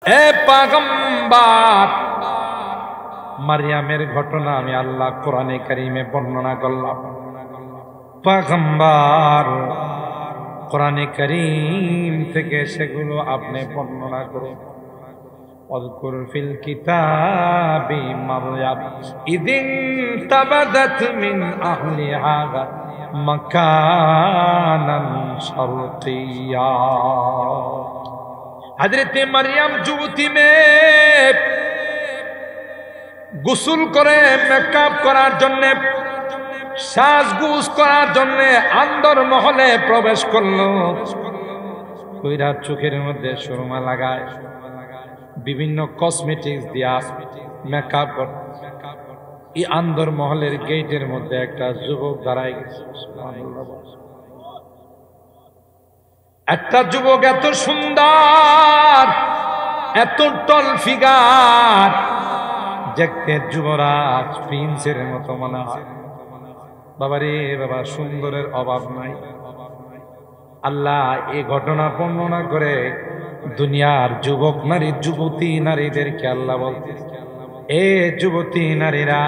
এ পয়গম্বর, মারিয়ামের ঘটনা আমি আল্লাহ কোরআনে কারীমে বর্ণনা করলাম। পয়গম্বর কোরআনে কারীম থেকে সেগুলো আপনি বর্ণনা করুন। واذكر في الكتاب مريم إذ انتبذت من أهلها مكانا شرقيا। हजरत मरियम যুবতী মেয়ে গোসল করে মেকআপ করার জন্য, সাজগুজ করার জন্য আন্দর মহলে প্রবেশ করলো। কইরা চোখের মধ্যে সুরমা লাগায়, বিভিন্ন কসমেটিক্স দিয়া মেকআপ করে। এই আন্দর মহলের গেটের মধ্যে একটা যুবক দাঁড়ায় গেছে। একটা যুবক এত সুন্দর, এত টল ফিগার, দেখতে যুবরাজ প্রিন্সের মতো মনে হয়। বাবারে বাবা, সুন্দরের অভাব নাই। আল্লাহ এই ঘটনা বর্ণনা করে দুনিয়ার যুবক নারী, যুবতী নারীদেরকে আল্লাহ বলতে, এ যুবতী নারীরা,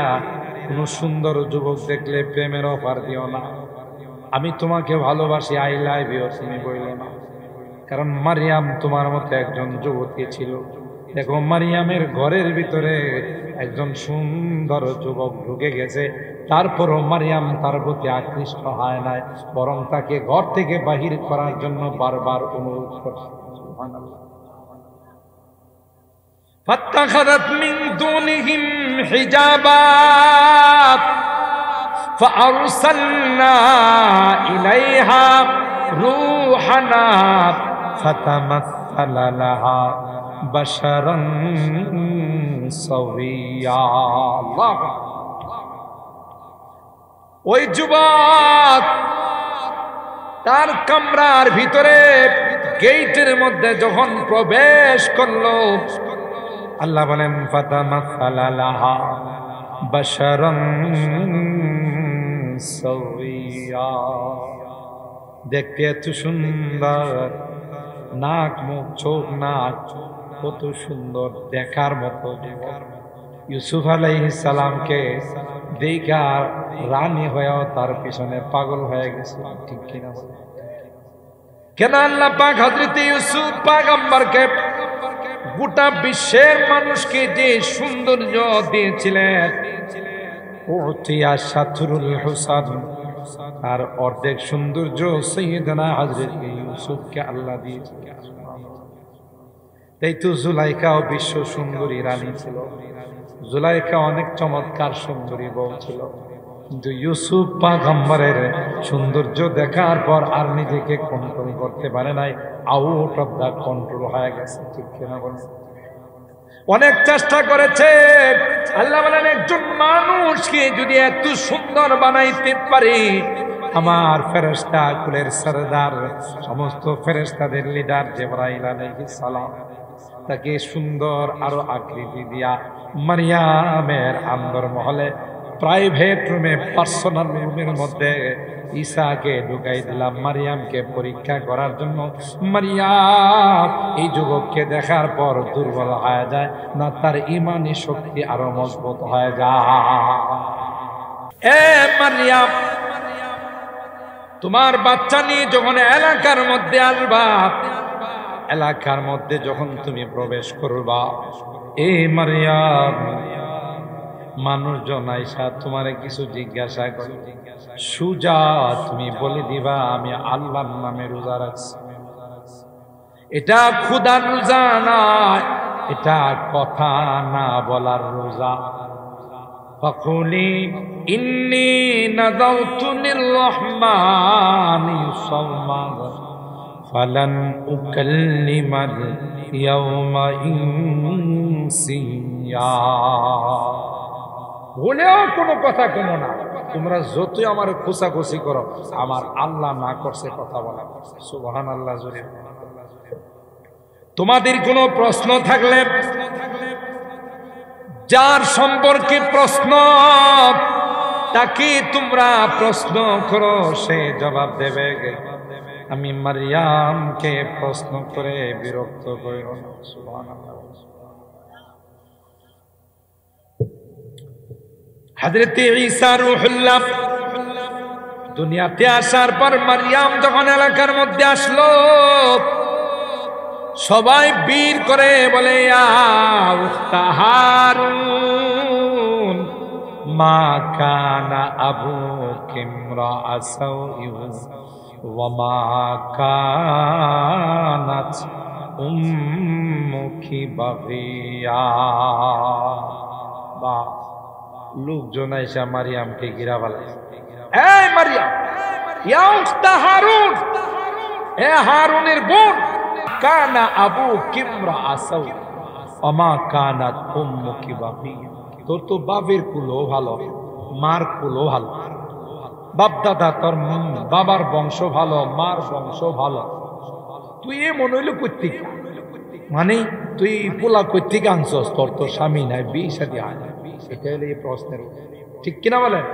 কোন সুন্দর যুবক দেখলে প্রেমের অফার দিও না। আমি তোমাকে ভালোবাসি, আই লাভ ইউ, তুমি বইল না। কারণ মারিয়াম তোমার মতো একজন যুবতী ছিল। দেখো, মারিয়ামের ঘরের ভিতরে একজন সুন্দর যুবক ঢুকে গেছে, তারপরও মারিয়াম তার প্রতি আকৃষ্ট হয় নাই, বরং তাকে ঘর থেকে বাহির করার জন্য বারবার অনুরোধ করছে। فاتخذت من دونهم حجابا فأرسلنا إليها روحنا فتمثل لها بشرا سويا। ওই যুবক তার কামরার ভিতরে গেটের মধ্যে যখন প্রবেশ করলো, আল্লাহ বলেন ফাতামাসালা লাহা বাশারান সাওয়িয়া। দেখতে এত সুন্দর, নাক মুখ চোখ নাক কত সুন্দর, দেখার মতো। ইউসুফ আলাইহিস সালামকে দেখা রানী হয়েও তার পিছনে পাগল হয়ে গেছে, ঠিক কিনা? কেন আল্লাহ পাক হযরত ইউসুফ পয়গম্বরকে গোটা বিশ্বের মানুষকে যে সৌন্দর্য দিয়েছিলেন, উতিয়া শাতরুল হুসান, আর অর্ধেক সৌন্দর্য সাইয়েদনা হযরত ইউসুফকে আল্লাহ দিয়েছিলেন। তাই তো জুলাইখাও বিশ্ব সুন্দরী রানী ছিল। জুলাইখা অনেক চমৎকার সুন্দরী বউ ছিল, কিন্তু ইউসুফ পয়গম্বরের সৌন্দর্য দেখার পর আর নিজেকে কন্ট্রোল করতে পারে নাই, আউট অফ দা কন্ট্রোল হয়ে গেছে, ঠিক কিনা বলেন? অনেক চেষ্টা করেছে। আল্লাহ বলেন, একজন মানুষকে যদি এত সুন্দর বানাইতে পারি, আমার ফেরেশতা কুলের সরদার, সমস্ত ফেরেশতাদের লিডার জিবরাইল আলাইহিস সালাম, তাকে সুন্দর আরো আকৃতি দিয়া মারিয়ামের আন্দর মহলে প্রাইভেট রুমে, পার্সোনাল রুমের মধ্যে ঈসাকে ঢুকাই দিলাম মারিয়ামকে পরীক্ষা করার জন্য। মারিয়াম এই যুবককে দেখার পর দুর্বল হয়ে যায় না, তার ইমানি শক্তি আরো মজবুত হয়ে যায়। এ মারিয়াম, তোমার বাচ্চা নিয়ে যখন এলাকার মধ্যে আসবা, এলাকার মধ্যে যখন তুমি প্রবেশ করবা, এ মারিয়াম, মানুষজন আইসা তোমারে কিছু জিজ্ঞাসা করে, সুজা তুমি বলে দিবা আমি আল্লাহর নামে রোজা রাখছি। এটা খুদার রোজা নয়, এটা কথা না বলার রোজা। ফাকুলি ইন্নী নাযারতু লিররহমানি সাওমান ফালান উকাল্লিমাল ইয়াওমা ইনসিয়া। বলেও কোনো কথা কমো না, তোমরা যতই আমার খোঁচাখুচি করো, আমার আল্লাহ না করছে কথা বলা। সুবহানাল্লাহ। জোরে তোমাদের কোনো প্রশ্ন থাকলে, যার সম্পর্কে প্রশ্ন তাকে তোমরা প্রশ্ন করো, সে জবাব দেবে। আমি মারিয়ামকে প্রশ্ন করে বিরক্ত করিও না। সুবহানাল্লাহ। হযরত ঈসা রূহুল্লাহ দুনিয়াতে আসার পর মারিয়াম যখন এলাকার মধ্যে আসলো, সবাই বীর করে বলে ইয়া উখতা হারুন মা কানা আবুকি ইমরাআ সাউইন ওয়া মা কানাত উম্মুকি বাগিয়া। বা লোকজন আইসা মারিয়ামকে ঘিরা ফেলাইছে, এই মারিয়াম, ইয়া উখতা হারুন, এ হারুনের বোন, কানা আবুকি ইমরাআ সাউইন ওয়া মা কানাত উম্মুকি বাগিয়া। তোর তো বাপের কুলও ভালো, মার কুলও ভালো, বাপ দাদা তোর বাবার বংশ ভালো, মার বংশ ভালো, তুই এ মনে হইল কর্তিক, মানে তুই পোলা কর্তিক আনছস, তোর তো স্বামী নাই, বিয়ে শাদী হয় না। এটা হলো এই প্রশ্নের, ঠিক কিনা বলেন?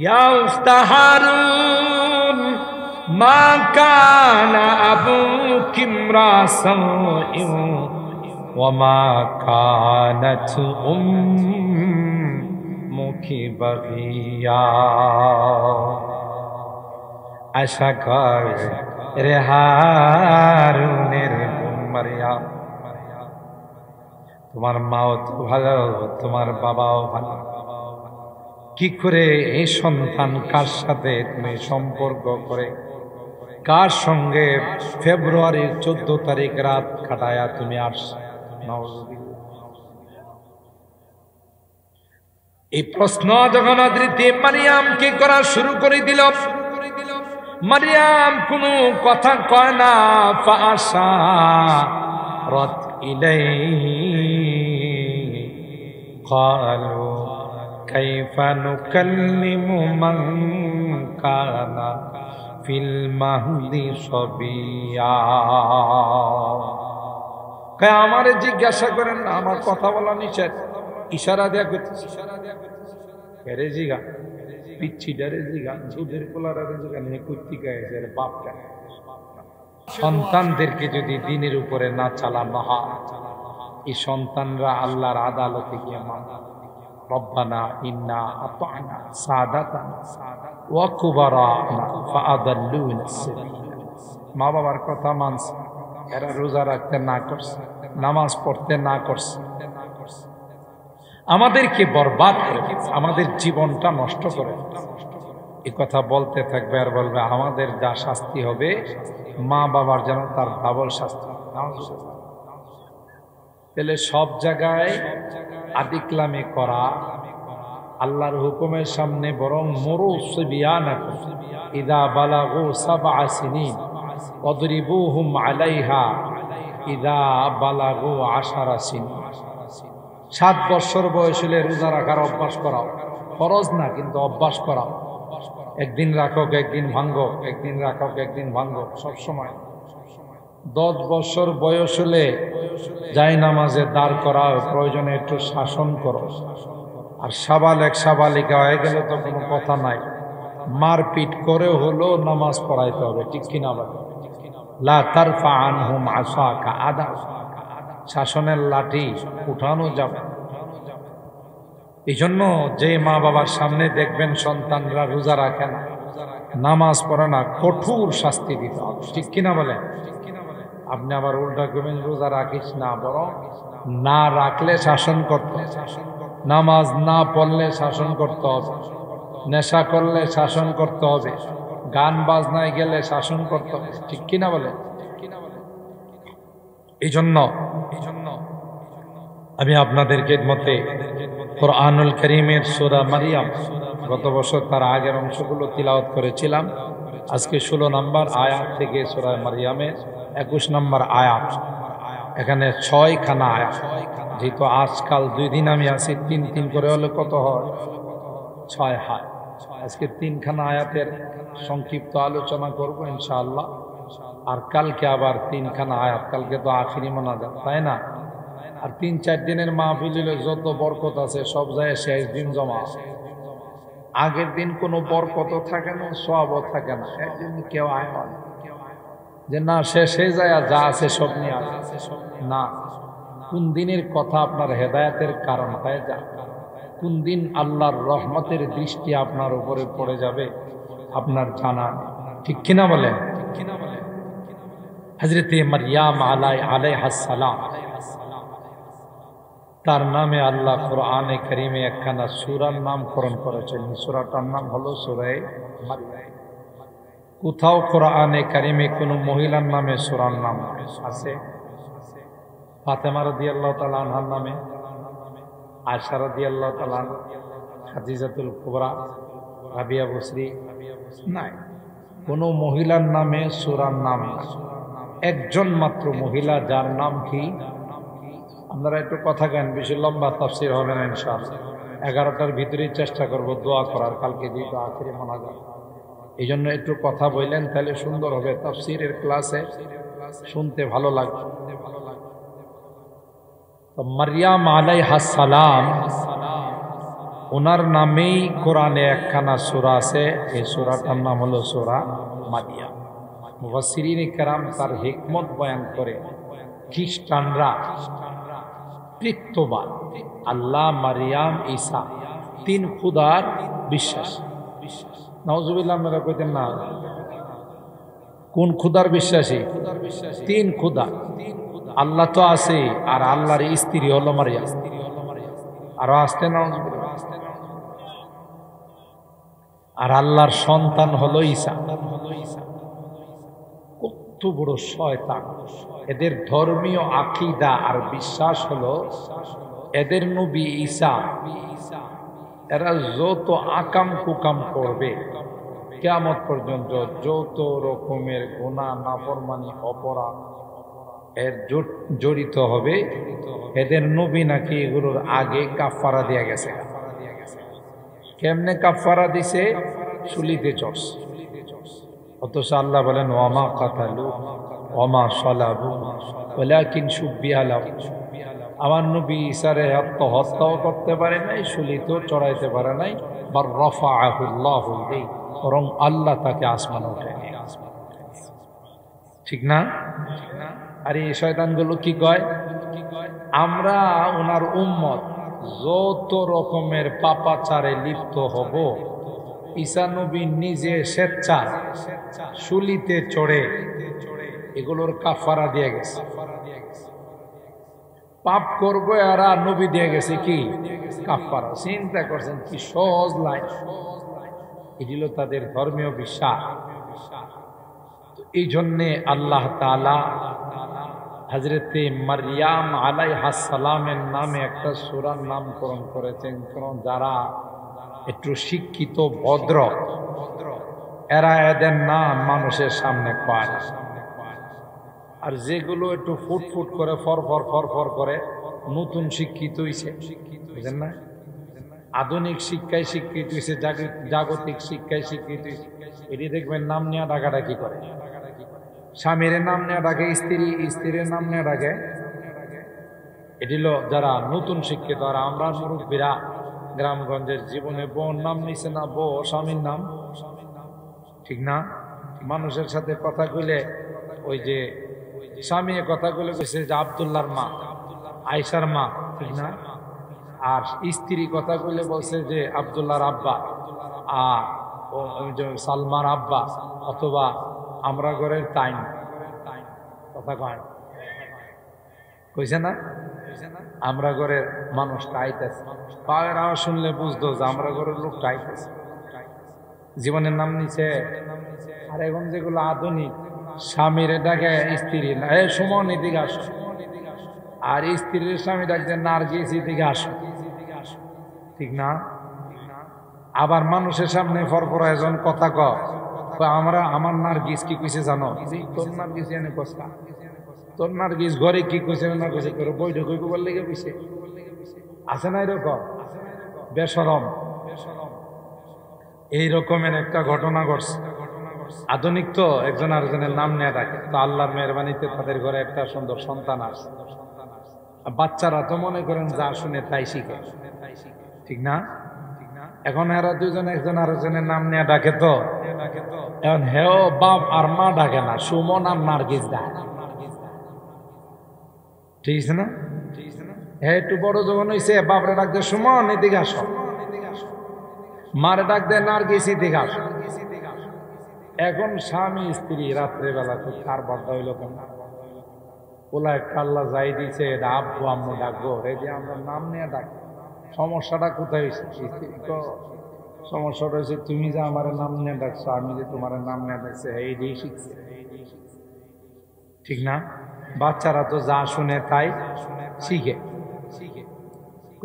ইয়া উখতা হারুন মা কানা আবুকি ইমরাআ সাউইন ওয়া মা কানাত উম্মুকি বাগিয়া। আশা কর রে হারুনের বোন মারিয়াম, তোমার মাও তো ভালো, তোমার বাবাও ভালো, কি করে এই সন্তান কার সাথে তুমি সম্পর্ক করে, কার সঙ্গে ফেব্রুয়ারির 14 তারিখ রাত কাটায়া তুমি আসছো? এই প্রশ্ন যখন হযরত মারিয়ামকে করা শুরু করে দিল, মারিয়াম কোনো কথা কয় না। ফাআশারাত ইলাইহি ক্বালু কাইফা নুকাল্লিমু মান কানা ফিল মাহদি সবিয়া। কয় আমারে জিজ্ঞাসা করেন না, আমার কথা বলা নিষেধ। ইশারা দেয়া করতেছি, কেরে জিগা পিচ্ছিটারে জিগা, দুধের পোলারে জিগা, নিয়ে কুর্তি গায়ে বাপটা। সন্তানদেরকে যদি দিনের উপরে না চালানো হয়, এই সন্তানরা আল্লাহর আদালতে গিয়ে মানবে রব্বানা ইন্না আতা'না সাদাতানা ওয়া কুবারানা ফাআদাল্লুনা সাবিলা। মা বাবার কথা মানছে, এরা রোজা রাখতে না করছে, নামাজ পড়তে না করছে, আমাদেরকে বরবাদ করে দিচ্ছে, আমাদের জীবনটা নষ্ট করে দিচ্ছে। এই কথা বলতে থাকবে আর বলবে আমাদের যা শাস্তি হবে মা বাবার যেন তার ডাবল শাস্তি। তাহলে সব জায়গায় আদিক্লামে করা আল্লাহর হুকুমের সামনে, বরং মরু সিবিয়ানাকুম ইযা বালাগু সাবআ সিনিন ওয়াদরিবুহুম আলাইহা ইযা বালাগু 10 সিনিন। 7 বছর বয়স হলে রোজা রাখার অভ্যাস করাও, ফরজ না কিন্তু অভ্যাস করাও। একদিন রাখক একদিন ভাঙ্গো, একদিন রাখক একদিন ভাঙ্গো, সবসময়। 10 বছর বয়স হলে যাই নামাজে দাঁড় করাও, প্রয়োজনে একটু শাসন করো। আর সাবালেক সাবালিকা হয়ে গেলে তো কোনো কথা নাই, মারপিট করে হলেও নামাজ পড়াইতে হবে, ঠিক কিনা বলে? লা তারফা আনহুম আসাকা আদা, শাসনের লাঠি উঠানো যাবে। এই জন্য যে মা বাবার সামনে দেখবেন সন্তানরা রোজা রাখে না, নামাজ পড়ে না, কঠোর শাস্তি দিতে হবে, ঠিক কিনা বলে? আপনি আবার উল্টা করবেন রোজা রাখিস না, বরং না রাখলে শাসন করতে, নামাজ না পড়লে শাসন করতে হবে, নেশা করলে শাসন করতে হবে, গান বাজনায় গেলে শাসন করতে হবে, ঠিক কিনা বলে? এই জন্য আমি আপনাদের খেদমতে কুরআনুল কারীমের সূরা মারিয়াম, গত বছর তার আগের অংশগুলো তিলাওয়াত করেছিলাম। আজকে 16 নম্বর আয়াত থেকে সূরা মারিয়ামের 21 নম্বর আয়াত, এখানে 6 খানা আয়াত। যেহেতু আজকাল 2 দিন আমি আছি, 3 করে হলে কত হয়? 6 হয়। আজকে 3 খানা আয়াতের সংক্ষিপ্ত আলোচনা করব ইনশাআল্লাহ। আর কালকে আবার 3 খানা আয়াত, কালকে তো আখিরি মোনাজাত, তাই না? আর 3-4 দিনের মাহফিল যত বরকত আছে সব যায় শেষ দিন জমা। আগের দিন কোনো বরকত থাকে না, সওয়াবও থাকে না, একদিন কেউ আয় হয়। যে না শেষে যায় যা আছে সব নিয়ে আসে, না, কোন দিনের কথা আপনার হেদায়েতের কারণ হয়ে যায়, কোন দিন আল্লাহর রহমতের দৃষ্টি আপনার উপরে পড়ে যাবে আপনার জানা নেই। ঠিক কিনা বলেন? হযরতে মারইয়াম আলাইহিস সালাম, তার নামে আল্লাহ কোরআনে কারীমে একখানা সূরার নামকরণ করেছেন। সূরাটার নাম হলো সূরা মারইয়াম। কোথাও কোরআনে কারীমে কোন মহিলার নামে সূরার নাম আছে? ফাতেমা রাদিয়াল্লাহু তাআলা আনহার নামে, আয়েশা রাদিয়াল্লাহু তাআলা, খাদিজাতুল কুবরা, রাবিয়া বসরি, নাই। কোন মহিলার নামে সূরার নাম নাই। একজন মাত্র মহিলা, যার নাম কি? আপনারা একটু কথা কেন, বেশি লম্বা তাফসীর হবে না ইনশাআল্লাহ। 11টার ভিতরেই চেষ্টা করব দোয়া করার, কালকে যেহেতু আখিরে মোনাজাত, এই জন্য একটু কথা বললেন তাহলে সুন্দর হবে, তাফসীরের ক্লাসে শুনতে ভালো লাগবে। তো মারইয়াম আলাইহিস সালাম, ওনার নামেই কোরআনে একখানা সূরা আছে। এই সূরাটার নাম হলো সূরা মারইয়াম। মুফাসসিরিনে কেরাম তার হিকমত বয়ান করে, খ্রিস্টানরা তৃতীয়বার আল্লাহ, মারইয়াম, ঈসা তিন খুদার বিশ্বাস। নাউজুবিল্লাহ, আপনারা কইতেন না? কোন খুদার বিশ্বাসী? তিন খুদা। আল্লাহ তো আছে, আর আল্লাহর স্ত্রী হলো মারইয়াম। আরো আসতে না, আর আল্লাহর সন্তান হলো ঈসা। কত বড় শয়তান! এদের ধর্মীয় আকীদা আর বিশ্বাস হলো এদের নবী ঈসা, এরা যত আকাম কুকাম করবে কিয়ামত পর্যন্ত, যত রকমের গুনাহ, নাফরমানি, অপরাধ এর জড়িত হবে, এদের নবী নাকি এগুলোর আগে কাফারা দিয়া গেছে। কেমনে কাফারা দিছে? শুলিতে চড়ছে। অথচ আল্লাহ বলেন ওয়ামা কাতালু ওয়ামা সালাবু ওয়ালাকিন শুব্বিহা লাহু। আমার নবী ঈসারে হত্যাও করতে পারে নাই, শুলিতেও চড়াইতে পারে নাই, বার রাফাআহুল্লাহু ইলাইহি, বরং আল্লাহ তাকে আসমানে উঠায় নিয়ে গেছে। ঠিক না? আর এই শয়তানগুলো কি কয়? আমরা ওনার উম্মত যত রকমের পাপাচারে লিপ্ত হব, ঈসা নবী নিজে স্বেচ্ছায় শুলিতে চড়ে এগুলোর কাফারা দিয়ে গেছে। পাপ করবো এরা, নবী দিয়ে গেছে কি কাফারা। চিন্তা করছেন কি সহজ লাইন? এগুলো তাদের ধর্মীয় বিশ্বাস। এই জন্যে আল্লাহ তাআলা হযরতে মারইয়াম আলাইহিস সালামের নামে একটা সূরার নামকরণ করেছেন। কারণ যারা একটু শিক্ষিত, ভদ্র, এরা এদের নাম মানুষের সামনে পায় না। আর যেগুলো একটু ফুটফুট করে, ফরফর করে, নতুন শিক্ষিত হইছে, বুঝেন না? আধুনিক শিক্ষায় শিক্ষিত হইছে, জাগতিক শিক্ষায় শিক্ষিত হইছে, এটি দেখবেন নাম নেওয়া ডাকাডাকি করে। স্বামীর নাম নেওয়া ডাকে স্ত্রী, স্ত্রীর নাম নেওয়া ডাকে। এটি হলো যারা নতুন শিক্ষিত। আর আমরা মুরব্বীরা গ্রামগঞ্জের জীবনে বউর নাম নিছে না, বউ স্বামীর নাম, ঠিক না? মানুষের সাথে কথা কইলে ওই যে স্বামী কথা কইলে কইছে যে আব্দুল্লাহর মা, আয়েশার মা, ঠিক না? আর স্ত্রী কথা কইলে বলছে যে আব্দুল্লাহর আব্বা, আর সালমার আব্বা, অথবা আমরা ঘরের তাইন। কথা কয় কইছে না? আমরা ঘরের মানুষটা আইতেছে, পায়ের আওয়াজ শুনলে বুঝতো যে আমরা ঘরের লোকটা আইতেছে। জীবনের নাম নিছে। আর এখন যেগুলো আধুনিক, স্বামীর ডাকে স্ত্রী না, এ সুমন এদিকে আসো, আর স্ত্রীর স্বামী ডাকছে নার্গিস এদিকে আসো, ঠিক না? আবার মানুষের সামনে পরপর একজন কথা কয়, আমার নার্গিস কি কইছে জানো? তোর নার্গিস এনে কষ্টা, তোর নার্গিস ঘরে কি কইছে না কইছে, তোর বৈঠক হইব বল লেগে কইছে। আছে না এরকম? বেশরম। এই রকমের একটা ঘটনা ঘটছে। আধুনিক তো একজন আরেকজনের নাম নিয়ে ডাকে। তো আল্লাহর মেহরবানিতে তাদের ঘরে একটা সুন্দর সন্তান আসে। বাচ্চারা তো মনে করেন যা শুনে তাই শিখে, ঠিক না? এখন এরা দুজন একজন আরেকজনের নাম নিয়ে ডাকে। তো এখন হেও বাপ আর মা ডাকে না, সুমন আর নার্গিস ডাকে, ঠিক আছে না? হ্যাঁ, একটু বড় যখন হয়েছে বাপরে ডাক দে সুমন এদিকে আসো, মারে ডাক দে নার্গিস এদিকে আসো। এখন স্বামী স্ত্রী রাত্রেবেলা তো কার বার্তা হইল কেন? ওলা একটা আল্লাহ যাই দিছে, এটা আব্বু আম্মু ডাকবো, এই যে আমরা নাম নিয়ে ডাকি। সমস্যাটা কোথায় হয়েছে? স্ত্রী তো সমস্যাটা হয়েছে তুমি যে আমার নাম নিয়ে ডাকছো, আমি যে তোমার নাম নিয়ে ডাকছে, এই দিয়ে শিখছে, ঠিক না? বাচ্চারা তো যা শুনে তাই শিখে।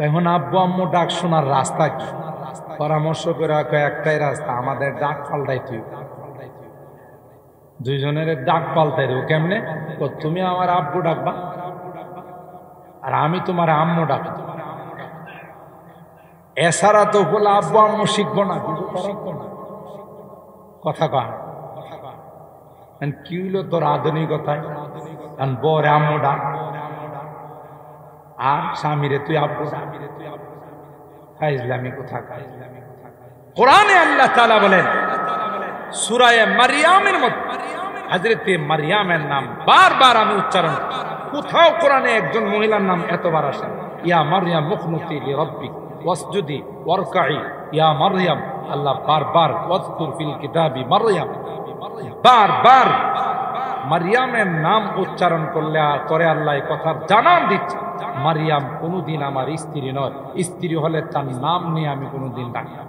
এখন আব্বু আম্মু ডাক শোনার রাস্তা কি? পরামর্শ করে একটাই রাস্তা, আমাদের ডাক পাল্টাই তুই, দুইজনের ডাক পাল্টাই দেবো। কেমনে? তুমি আমার আব্বু ডাকবা আর আমি তোমার আম্মু ডাকবো। এছাড়া তো বলে আব্বু আম্মু শিখবো না, কিছু করাবো না। কথা কয় কি হইলো তোর আধুনিকতায়? বর আম্মু ডাক আর স্বামীরে তুই আব্বু ডাক, ফাইজলামি কোথা কাজ। কোরআনে আল্লাহ তাআলা বলেন সূরা মারইয়ামের মধ্যে হযরতে মারইয়ামের নাম বারবার আমি উচ্চারণ, কোথাও কোরআনে একজন মহিলার নাম এতবার আসে? ইয়া মারইয়াম মুকনুতি লিরাব্বিক ওয়াসজুদি ওয়ারকাই ইয়া মারইয়াম। আল্লাহ বারবার ওয়াজকুর ফিল কিতাবি মারইয়াম, বারবার মারইয়ামের নাম উচ্চারণ করলে করে আল্লাহ এই কথা জানান দিচ্ছে, মারইয়াম কোনদিন আমার স্ত্রী নয়, স্ত্রী হলে তার নাম নিয়ে আমি কোনদিন ডাকি না।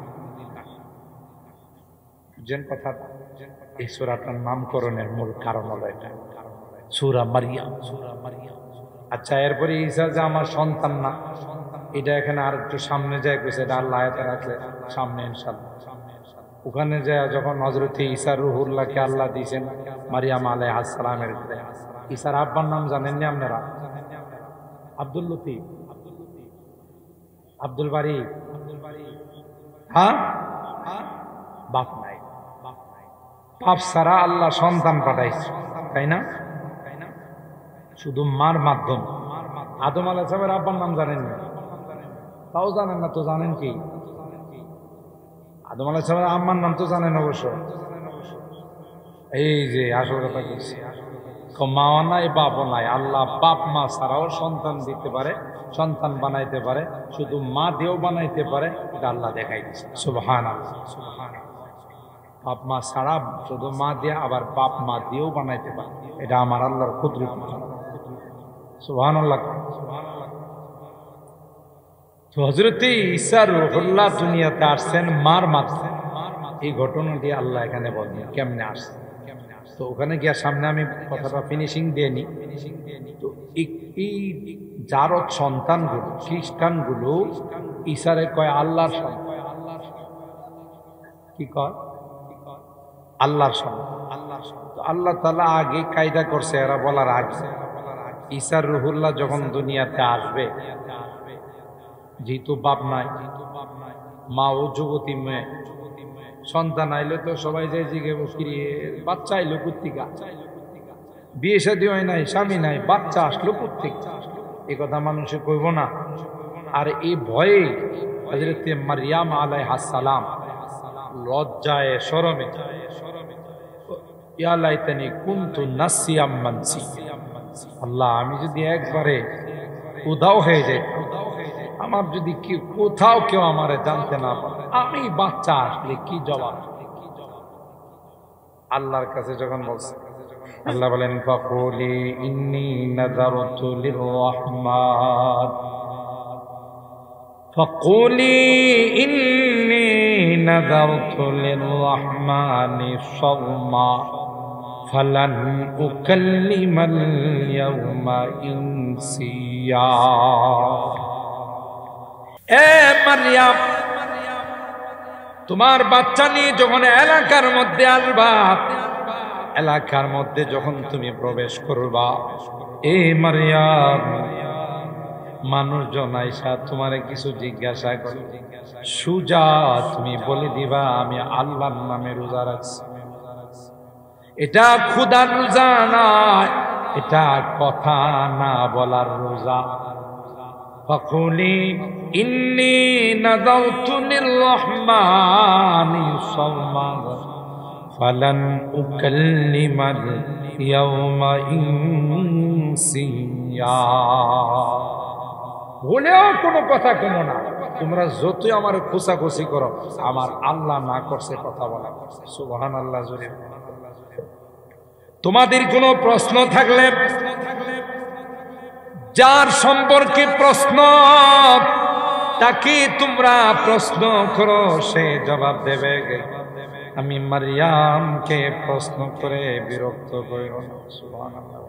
বুঝছেন কথা? এই সূরাটার নামকরণের মূল কারণ হলো এটা, সূরা মারইয়াম। আচ্ছা, এরপরে ঈসা যে আমার সন্তান না, এটা এখানে আর একটু সামনে যায় কইছে, এটা আল্লাহ আয়াতে রাখলে সামনে ইনশাআল্লাহ। ওখানে যায় যখন হযরত ঈসা রূহুল্লাহকে আল্লাহ দিয়েছেন মারইয়াম আলাইহিস সালামের উপরে। ঈসার আব্বার নাম জানেন না আপনারা? আব্দুল লতিফ, আব্দুল বারী। হ্যাঁ, বাপ নাই, বাপ ছাড়া আল্লাহ সন্তান পাঠাইছে, তাই না? শুধু মার মাধ্যম। আদম আলাইহিস সালামের আব্বার নাম জানেন না? তাও জানেন না তো জানেন কি? আদম আলাইহিস সালামের আম্মার নাম তো জানেন অবশ্য। এই যে আসল কথা বলছি, মাও নাই বাপও নাই, আল্লাহ বাপ মা ছাড়াও সন্তান দিতে পারে, সন্তান বানাইতে পারে, শুধু মা দিয়েও বানাইতে পারে, এটা আল্লাহ দেখাই দিচ্ছে। সুবহানাল্লাহ। বাপ মা ছাড়া শুধু মা দিয়ে, আবার বাপ মা দিয়েও বানাইতে পারে, এটা আমার আল্লাহর কুদরত। সুবহানাল্লাহ। তো হযরত ঈসা রূহুল্লাহ দুনিয়াতে আসছেন মার মাধ্যমে। এই ঘটনাটি আল্লাহ এখানে বলেন কেমনে আসছে। তো ওখানে গিয়া সামনে আমি কথাটা ফিনিশিং দিয়ে নি। তো এই জারদ সন্তানগুলো, খ্রিস্টানগুলো ঈসারে কয় আল্লাহর সন্তান। কি কয়? আল্লাহর সন্তান। আল্লাহ তাআলা আগে কায়দা করছে, এরা বলার আগে ঈসা রূহুল্লাহ যখন দুনিয়াতে আসবে, যেহেতু বাপ নাই, মা ও যুবতী মেয়ে, সন্তান আইলে তো সবাই যায় জিগে বসিয়ে বাচ্চা আইলো কুত্তিকা, বিয়ে শাদী হয় নাই, স্বামী নাই, বাচ্চা আসলো কুত্তিকা, এ কথা মানুষে কইব না। আর এই ভয়ে হযরত মারইয়াম আলাইহিস সালাম লজ্জায় শরমে ইয়া লাইতানি কুনতু নাসিয়াম মানসিয়া, আল্লাহ আমি যদি একবারে উধাও হয়ে যাই, আমার যদি কি কোথাও কেউ আমারে জানতে না পারে, আমি বাচ্চা আসলে কি জবাব? আল্লাহর কাছে যখন বলছে, আল্লাহ বলেন ফাকুলি ইন্নী নাযারতু লিররহমান, ফাকুলি ইন্নী নাযারতু লিররহমানি সাওমা ফালান উকাল্লিমাল ইয়াওমা ইনসিয়া। এ মারইয়াম, তোমার বাচ্চা নিয়ে যখন এলাকার মধ্যে আসবা, এলাকার মধ্যে যখন তুমি প্রবেশ করবা, এ মারইয়াম, মানুষজন আইসা তোমারে কিছু জিজ্ঞাসা করে, সুজা তুমি বলে দিবা আমি আল্লাহর নামে রোজা রাখছি। এটা ক্ষুধার রোজা নয়, এটা কথা না বলার রোজা। ফাকুলি ইন্নী নাযারতু লিররহমানি সাওমান ফালান উকাল্লিমাল ইয়াউমা ইনসিয়া। বলেও কোনো কথা কমো না, তোমরা যতই আমার খোঁচাখুচি করো, আমার আল্লাহ না করছে কথা বলা। সুবহানাল্লাহ জোরে। তোমাদের কোনো প্রশ্ন থাকলে, যার সম্পর্কে প্রশ্ন তাকে তোমরা প্রশ্ন করো, সে জবাব দেবে। আমি মারিয়ামকে প্রশ্ন করে বিরক্ত করিও না। সুবহানাল্লাহ।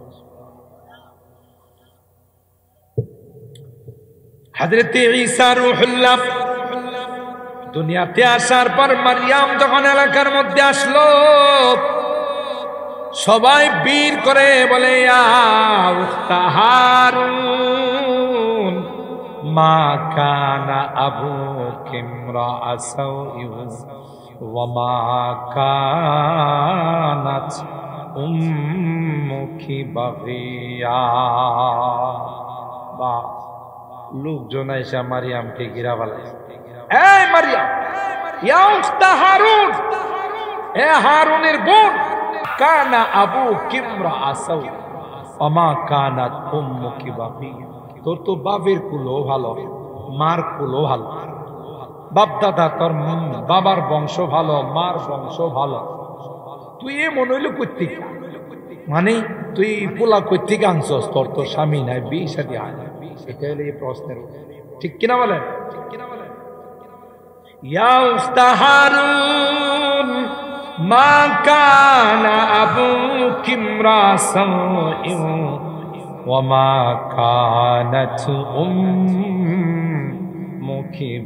হযরত ঈসা রূহুল্লাহ দুনিয়াতে আসার পর মারিয়াম যখন এলাকার মধ্যে আসলো, সবাই বীর করে বলে, ইয়া উখতা হারুন মা কানা আবুকি ইমরাআ সাউইন ওয়া মা কানাত উম্মুকি বাগিয়া। বা লোকজন এসে মারিয়ামকে ঘিরা ফেলাইছে। এই মারিয়াম, ইয়া উখতা হারুন, এ হারুনের বোন, কানা আবুকি ইমরাআ সাউইন ওয়া মা কানাত উম্মুকি বাগিয়া। তোর তো বাপের কুলও ভালো, মার কুলও ভালো, বাপ দাদা তোর বাবার বংশ ভালো, মার বংশ ভালো, তুই এ মনে হইল কর্তিক, মানে তুই পোলা কর্তিক আনছস, তোর তো স্বামী নাই, বিয়ে শাদী হয় না। এটা হলো এই প্রশ্নের, ঠিক কিনা বলেন? ইয়া উখতা হারুন মা কানা আবুকি ইমরাআ সাউইন ওয়া মা কানাত উম্মুকি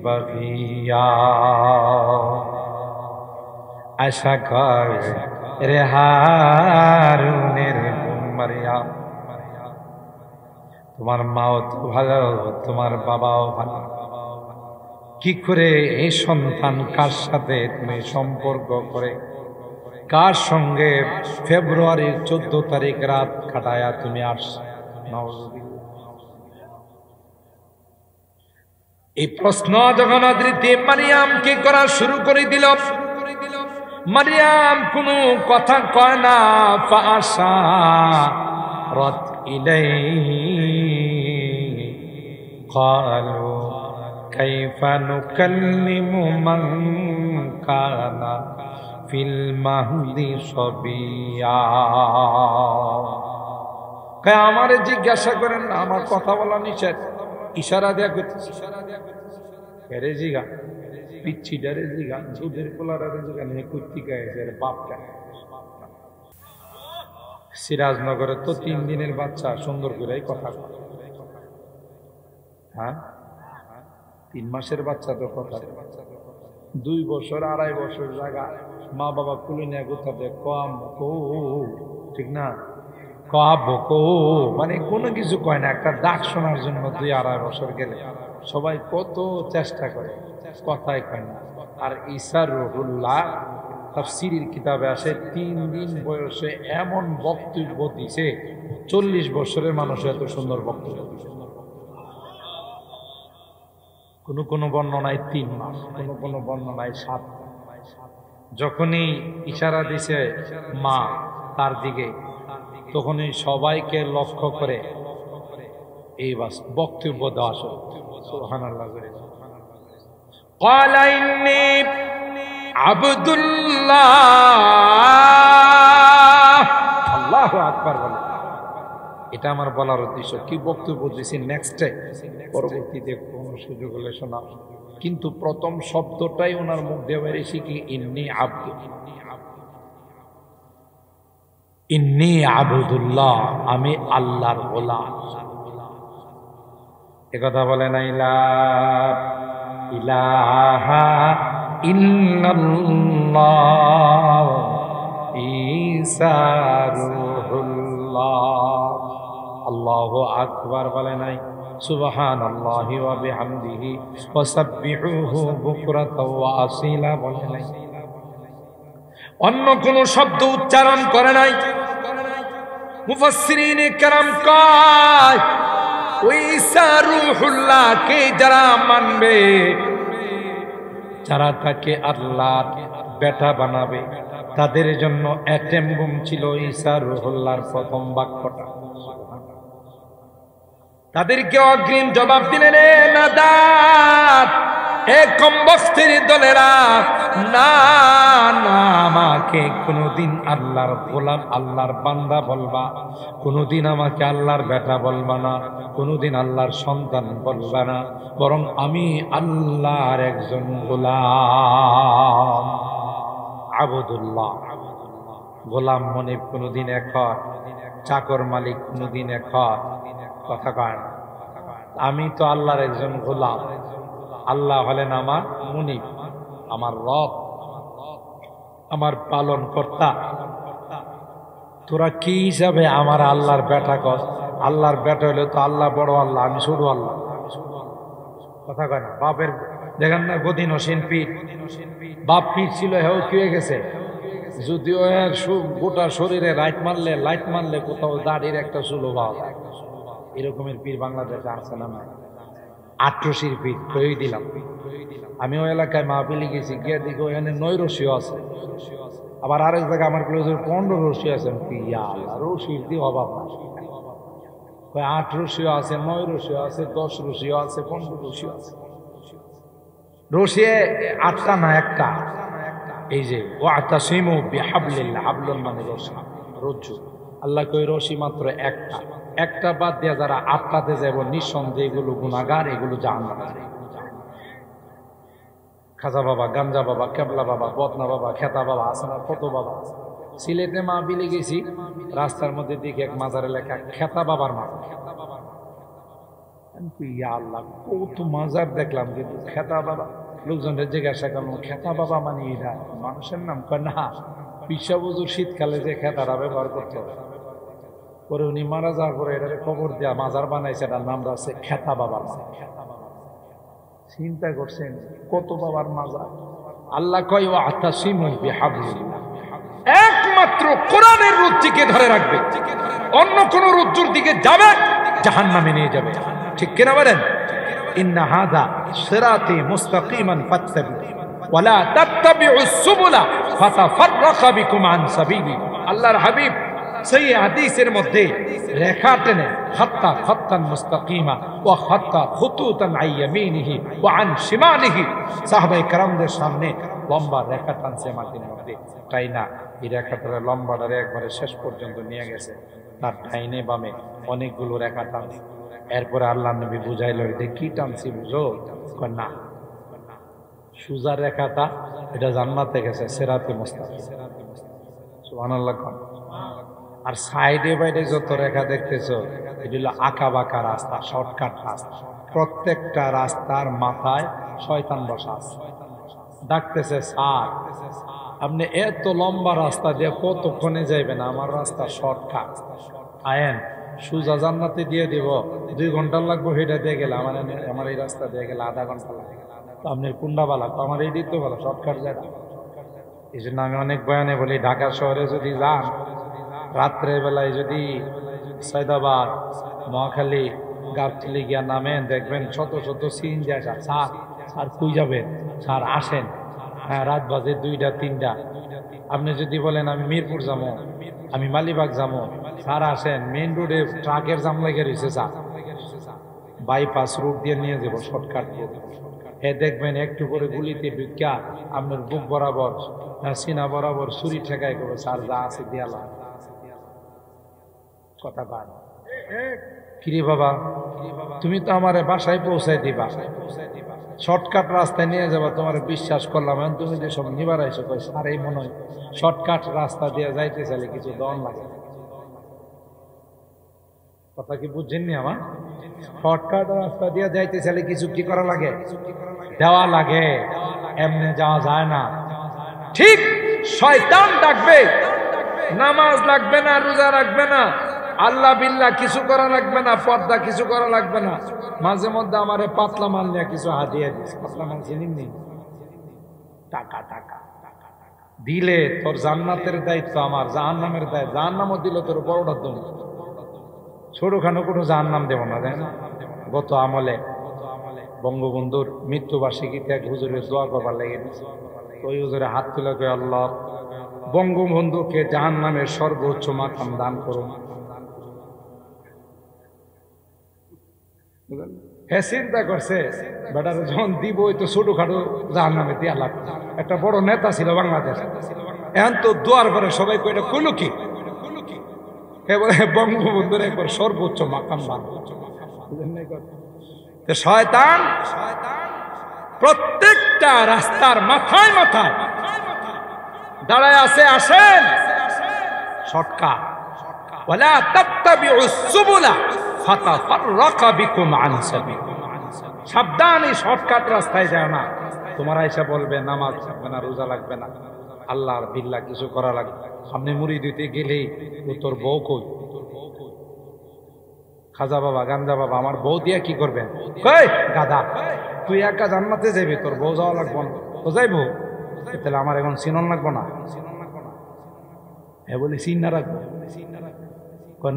বাগিয়া। আশা কর রে হারুনের বোন মারিয়াম, তোমার মাও তো ভালো, তোমার বাবাও ভালো, কি করে এই সন্তান কার সাথে তুমি সম্পর্ক করে, কার সঙ্গে ফেব্রুয়ারির 14 তারিখ রাত কাটায়া তুমি আসছো? এই প্রশ্ন যখন হযরত মারিয়ামকে করা শুরু করে দিল, মারিয়াম কোনো কথা কয় না। ফাআশারাত ইলাইহি ক্বালু কাইফা নুকাল্লিমু মান কানা ফিল মাহদি সবিয়া। কয় আমারে জিজ্ঞাসা করেন না, আমার কথা বলা নিষেধ। ইশারা দেয়া করতেছে, এরে জিগা পিচ্ছিটারে জিগা, ঝুটের পোলারে জিগা, নিয়ে কর্তিকা এসে বাপ কেন। সিরাজনগরে তো 3 দিনের বাচ্চা সুন্দর করে কথা, হ্যাঁ 3 মাসের বাচ্চা তো কথা, 2 বছর 2.5 বছর জায়গা মা বাবা কুলে নিয়ে গোথাতে কম কো, ঠিক না, কো মানে কোনো কিছু কয় না। একটা ডাক শোনার জন্য 2-2.5 বছর গেলে সবাই কত চেষ্টা করে, কথাই কয় না। আর ঈসা রূহুল্লাহ তাফসীরের কিতাবে আসে 3 দিন বয়সে এমন বক্তব্য দিছে, 40 বছরের মানুষ এত সুন্দর বক্তব্য দিছে। কোনো বর্ণনায় 3 মাস, কোনো বর্ণনায় 7 মাস। যখনই ইশারা দিছে মা তার দিকে, তখনই সবাইকে লক্ষ্য করে এই বক্তব্য দেওয়া শুরু। সুবহানাল্লাহ। ক্বালা ইন্নী আবদুল্লাহ, আল্লাহু আকবার বলে। এটা আমার বলার উদ্দেশ্য। কি বক্তব্য দিয়েছি নেক্সটে পরবর্তীতে কোন সুযোগ হলে শোনা, কিন্তু প্রথম শব্দটাই ওনার মুখ দিয়ে বেরিয়েছে কি ইন্নী আব্দু, ইন্নী আবদুল্লাহ, আমি আল্লাহর গোলাম। একথা বলে না ইলাহা ইল্লাল্লাহ ঈসা রূহুল্লাহ। আল্লাহু আকবার বলে নাই, সুবহানাল্লাহি ওয়া বিহামদিহি ওয়া সাব্বিহুহু বুকরাতাও ওয়া আসীলা বলে নাই, অন্য কোন শব্দ উচ্চারণ করে নাই। মুফাসসিরিনে কেরাম কয় ওই ঈসা রূহুল্লাহকে যারা মানবে, যারা তাকে আল্লাহর বেটা বানাবে, তাদের জন্য অ্যাটেম বুম ছিল ঈসা রুহুল্লাহর প্রথম বাক্যটা। তাদেরকে অগ্রিম জবাব দিলেন, এ নাদাত, এ কমবস্তির দলেরা, না না, আমাকে কোনোদিন আল্লাহর গোলাম, আল্লাহর বান্দা বলবা, কোনোদিন আমাকে আল্লাহর বেটা বলবা না, কোনোদিন আল্লাহর সন্তান বলবা না, বরং আমি আল্লাহর একজন গোলাম, আবুদুল্লাহ। গোলাম মনিব কোনোদিন এক হয়, চাকর মালিক কোনোদিন এক হয়, কথা কয় না। আমি তো আল্লাহর একজন গোলাম, আল্লাহ হলেন আমার মুনিব, আমার রব, আমার পালন কর্তা। তোরা কি হিসাবে আমার আল্লাহর বেটা কর? আল্লাহর বেটা হলে তো আল্লাহ বড় আল্লাহ, আমি ছোট আল্লাহ, কথা কয় না। বাপের দেখেন না গদিন হোসেন পীর, বাপ পীর ছিল, হেও কি হয়ে গেছে, যদিও এর গোটা শরীরে লাইট মারলে কোথাও দাড়ির একটা চুলো পাওয়া যায়। এরকমের পীর বাংলাদেশে আছে না? নাই। ৮০ পীর কই দিলাম। আমি ওই এলাকায় মাহফিলে গেছি, গিয়ে দেখি ওখানে ৯ রশিও আছে, আবার আরেক জায়গায় আমার ক্লোজের ১৫ রশি আছে। রশির দিয়ে অভাব না, ৮ রশিও আছে, ৯ রশিও আছে, ১০ রশিও আছে, ১৫ রশিও আছে। রশি ৮টা না, একটা। এই যে ওয়াতাসিমু বিহাবলিল্লাহ, হাবলুল মানে রশি, রজ্জু। আল্লাহ কই রশি মাত্র একটা, একটা বাদ দিয়া যারা ৮টাতে যাব, নিঃসন্দেহে এগুলো গুনাহগার, এগুলো জাহান্নামে। খাজা বাবা, গাঞ্জা বাবা, কেবলা বাবা, বদনা বাবা, খেতা বাবা, হাসানা, কত বাবা। সিলেটে মাহফিলে গেছি, রাস্তার মধ্যে দেখি এক মাজারে লেখা খেতা বাবার মাজার। ইয়া আল্লাহ, কত মাজার দেখলাম, কিন্তু খেতা বাবা। লোকজনের জিজ্ঞাসা করলাম, খেতা বাবা মানে এরা মানুষের নাম? কয় না, পিসা বুজুর শীতকালে যে খেতাটা ব্যবহার করতো, পরে উনি মারা যাওয়ার পরে এটাকে কবর দেওয়া মাজার বানাইছে, এটার নাম রাখছে খেতা বাবার মাজার। চিন্তা করছেন কত বাবার মাজার। আল্লাহ কয় ওয়াতাসিমু বিহাবলিল্লাহ, একমাত্র কোরআনের রজ্জুকে ধরে রাখবে, অন্য কোন রজ্জুর দিকে যাবে জাহান্নামে নিয়ে যাবে। ঠিক কিনা বলেন? ইন্না হাযা সিরাতি মুস্তাকিমান ফাত্তাবিউ ওয়ালা তাত্তাবিউস সুবুলা ফাতাফাররাকা বিকুম আন সাবিলি। আল্লাহর হাবিব সেই হাদিসের মধ্যে রেখা টেনে খাত্তা খাত্তান মুস্তাকিমা ওয়া খাত্তা খুতুতান আন ইয়ামিনিহি ওয়া আন শিমালিহি, সাহাবায়ে কেরামদের সামনে লম্বা রেখা টানছে মাটির মধ্যে, তাই না? এই রেখাটার লম্বাটারে একবারে শেষ পর্যন্ত নিয়ে গেছে, তার ডাইনে বামে অনেকগুলো রেখা টানছে। এরপরে আল্লাহ নবী বুঝাইল, এটা কি টানছি বুঝো? না, সুজা রেখাটা এটা জান্নাতে গেছে, সিরাতে মুস্তাকিম। সুবহানাল্লাহ। আর সাইডে বাইডে যত রেখা দেখতেছো, এটা হলো আঁকা বাঁকা রাস্তা, শর্টকাট রাস্তা। প্রত্যেকটা রাস্তার মাথায় শয়তান বসা আছে, ডাকতেছে, স্যার আপনি এত লম্বা রাস্তা দিয়ে কতক্ষণে যাইবেন? আমার রাস্তা শর্টকাট, আয়েন সুজা জান্নাতে দিয়ে দিব, 2 ঘন্টা লাগবে, সেটা দিয়ে গেলে আমার এই রাস্তা দিয়ে গেলে আধা ঘন্টা লাগে। তো আপনার কুন্ডা বালা, তো আমার এই দিক তো বলো শর্টকাট জায়গা। এই জন্য আমি অনেক বয়ানে বলি, ঢাকা শহরে যদি যান, রাত্রের বেলায় যদি সৈয়দাবাদ, মহাখালী, গাবতলী গিয়া নামেন, দেখবেন শত শত সিএনজি আসা। স্যার স্যার কই যাবেন? স্যার আসেন, হ্যাঁ রাত বাজে 2টা 3টা। আপনি যদি বলেন আমি মিরপুর যাবো, আমি মালিবাগ যাবো, স্যার আসেন, মেইন রোডে ট্রাকের জাম লেগে রয়েছে, স্যার বাইপাস রুট দিয়ে নিয়ে যাবো, শর্টকাট রুট। দেখবেন একটু করে গুলিতে ঢুকিয়া আপনার বুক বরাবর, সিনা বরাবর ছুরি ঠেকায় করবে, স্যার যা আছে দিয়ালা। কথা পান কিরে বাবা, তুমি তো আমার বাসায় পৌঁছাই দিবা, শর্টকাট রাস্তায় নিয়ে যাবা, তোমার বিশ্বাস করলাম, তুমি যে সব নিবার আইসো। স্যার এই মনে হয় শর্টকাট রাস্তা দিয়ে যাইতে চাইলে কিছু দন লাগে। কথা কি বুঝছেননি আমার? শর্টকাট রাস্তা দিয়ে যাইতে চাইলে কিছু কি করা লাগে? দেওয়া লাগে, এমনি যাওয়া যায় না। ঠিক শয়তান ডাকবে, নামাজ লাগবে না, রোজা রাখবে না, আল্লাহ বিল্লাহ কিছু করা লাগবে না, পর্দা কিছু করা লাগবে না। মাঝে মধ্যে আমারে পাতলা মাল নিয়ে কিছু হাতিয়ে দিস, পাতলা মাল চিনিনি, টাকা টাকা দিলে তোর জান্নাতের দায়িত্ব আমার, জাহান্নামের দায়িত্ব। জাহান্নামও দিলে তোর বড়টা দম, ছোটখানো কোনো জাহান্নাম দেব না, তাই না? গত আমলে বঙ্গবন্ধুর মৃত্যুবার্ষিকীতে এক হুজুরের দোয়া করবার লেগে দিচ্ছে। ওই হুজুরে হাত তুলে কই, আল্লাহ বঙ্গবন্ধুকে জাহান্নামের সর্বোচ্চ মাকাম দান করুন। হ্যাঁ, চিন্তা করছে বেটার যখন দিব ওই তো ছোটখাটো জাহান্নামে দিয়া লাগবে। একটা বড় নেতা ছিল বাংলাদেশ, এখন তো দোয়ার পরে সবাই কইটা কইল কি এবারে বঙ্গবন্ধুর একবার সর্বোচ্চ মাকাম দান। শয়তান প্রত্যেকটা রাস্তার মাথায় মাথায় দাঁড়ায় আছে, আসেন শর্টকাট, ওয়ালা তাত্তাবিউস সুবুলা ফাতাফাররাকা বিকুম আন সাবিল। সাবধান, এই শর্টকাট রাস্তায় যায় না। তোমরা এসে বলবে নামাজ লাগবে না, রোজা লাগবে না, আল্লাহর বিল্লাহ কিছু করা লাগবে। সামনে মুড়ি দিতে গেলেই ও তোর বউ কই, খাজা বাবা গাঞ্জা বাবা আমার বউ দিয়া কি করবেন? কই গাদা, তুই একা জান্নাতে যাবি, তোর বউ যাওয়া লাগবো না। তো যাইবো, তাহলে আমার এখন চিনন লাগবো না? হ্যাঁ বলি চিন না রাখবো,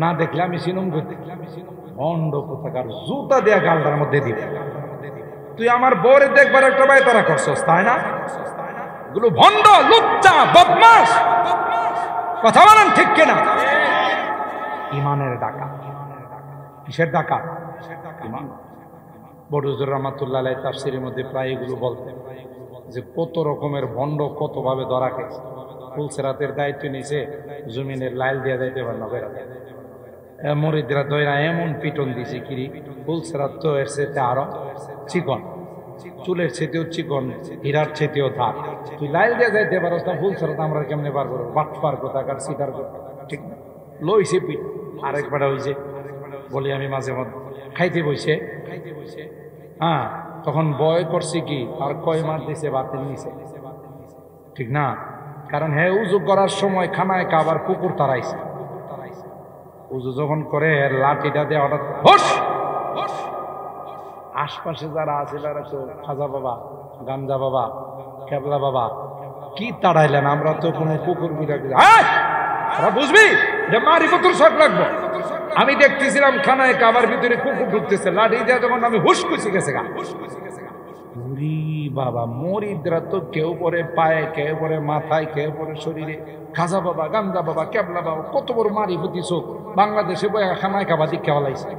না দেখলে আমি চিনুম করতে অন্ড কোথাকার জুতা দেয়া গালটার মধ্যে দিবে। তুই আমার বউরে দেখবার একটা বাই তারা করছস, তাই না? এগুলো ভণ্ড, লুচ্চা, বদমাস। কথা বলেন ঠিক কিনা? ইমানের ডাকা। কিসের ডাকা? ইমান। বড় হুজুর রহমাতুল্লাহ আলাইহি তাফসীরের মধ্যে প্রায় এগুলো বলতেন যে কত রকমের ভণ্ড কত ভাবে ধরা খেয়েছে। ফুলসেরাতের দায়িত্ব নিয়েছে, জমিনের লাইল দিয়ে যাইতে পারে না, বেড়াতে মরিদরা দইরা এমন পিটন দিছে কিরি, ফুলসেরাত তো এর চেয়ে আরো চিকন, চুলের চেতেও চিকন, হীরার চেতেও ধার। তুই লাইল দিয়ে যাইতে পারস না, ফুলসেরাত আমরা কেমনে বার করবো? বাটপার কোথাকার, সিটার কথা, ঠিক না? লইছে পিট। আরেকবার হয়েছে বলি আমি মাঝে মধ্যে খাইতে বইছে, হ্যাঁ, তখন বয় করছে কি আর কয় মাস দিছে বাতিল নিছে, ঠিক না? কারণ হ্যাঁ উজু করার সময় খানায় কাবার কুকুর তাড়াইছে। উজু যখন করে লাঠিটা দিয়ে হঠাৎ হোস, আশপাশে যারা আছে তারা তো খাজা বাবা গাঞ্জা বাবা কেবলা বাবা কি তাড়াইলেন, আমরা তো কোনো কুকুর বিরাট বুঝবি যে মারি কতুর শখ লাগবো। আমি দেখতেছিলাম খানায় কাবার ভিতরে কুকুর ঢুকতেছে, লাঠি দিয়ে যখন আমি হুস খুশি গেছে গা বাবা। মরিদরা তো কেউ পরে পায়ে, কেউ পরে মাথায়, কেউ পরে শরীরে। খাজা বাবা গান্দা বাবা কেবলা বাবা কত বড় মারি ফুটি চোখ বাংলাদেশে খানায় কাবা দীক্ষা বলাইছে।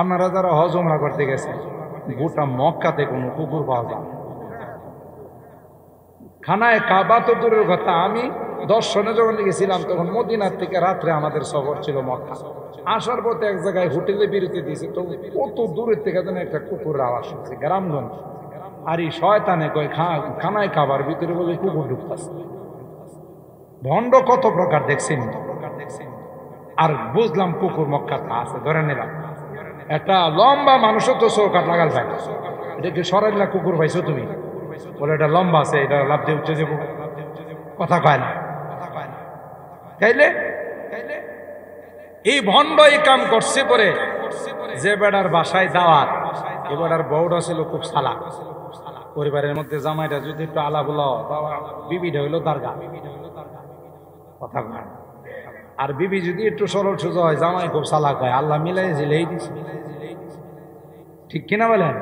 আপনারা যারা হজ উমরা করতে গেছে, গোটা মক্কাতে কোনো কুকুর পাওয়া যায় খানায় কাবা তো দূরের কথা। আমি দর্শনে যখন গেছিলাম তখন মদিনার থেকে রাত্রে আমাদের সফর ছিল মক্কা। আসার পথে এক জায়গায় হোটেলে বিরতি দিয়েছে, তো কত দূরের থেকে যেন একটা কুকুর আওয়াজ শুনছে গ্রামগঞ্জ। আর এই শয়তানে কয় খানায় খাবার ভিতরে বলে কুকুর ঢুকতেছে। ভণ্ড কত প্রকার দেখছেন। আর বুঝলাম কুকুর মক্কাতে আছে, ধরে নিলাম একটা লম্বা মানুষও তো চৌকাট লাগাল ভাই, এটা কি সরাইলা কুকুর পাইছো তুমি? বলে এটা লম্বা আছে, এটা লাভ দিয়ে উঠে যাবো, কথা কয় না। তাইলে এই ভণ্ড এই কাম করছে পরে যে বেড়ার বাসায় দাওয়াত, এ বেড়ার বউটা ছিল খুব সালা। পরিবারের মধ্যে জামাইটা যদি একটু আলা বলো, বিবিটা হইলো দারগা, কথা কয়। আর বিবি যদি একটু সরল সোজা হয়, জামাই খুব সালাক হয়। আল্লাহ মিলাই জিলেই দিছে, ঠিক কিনা বলেন?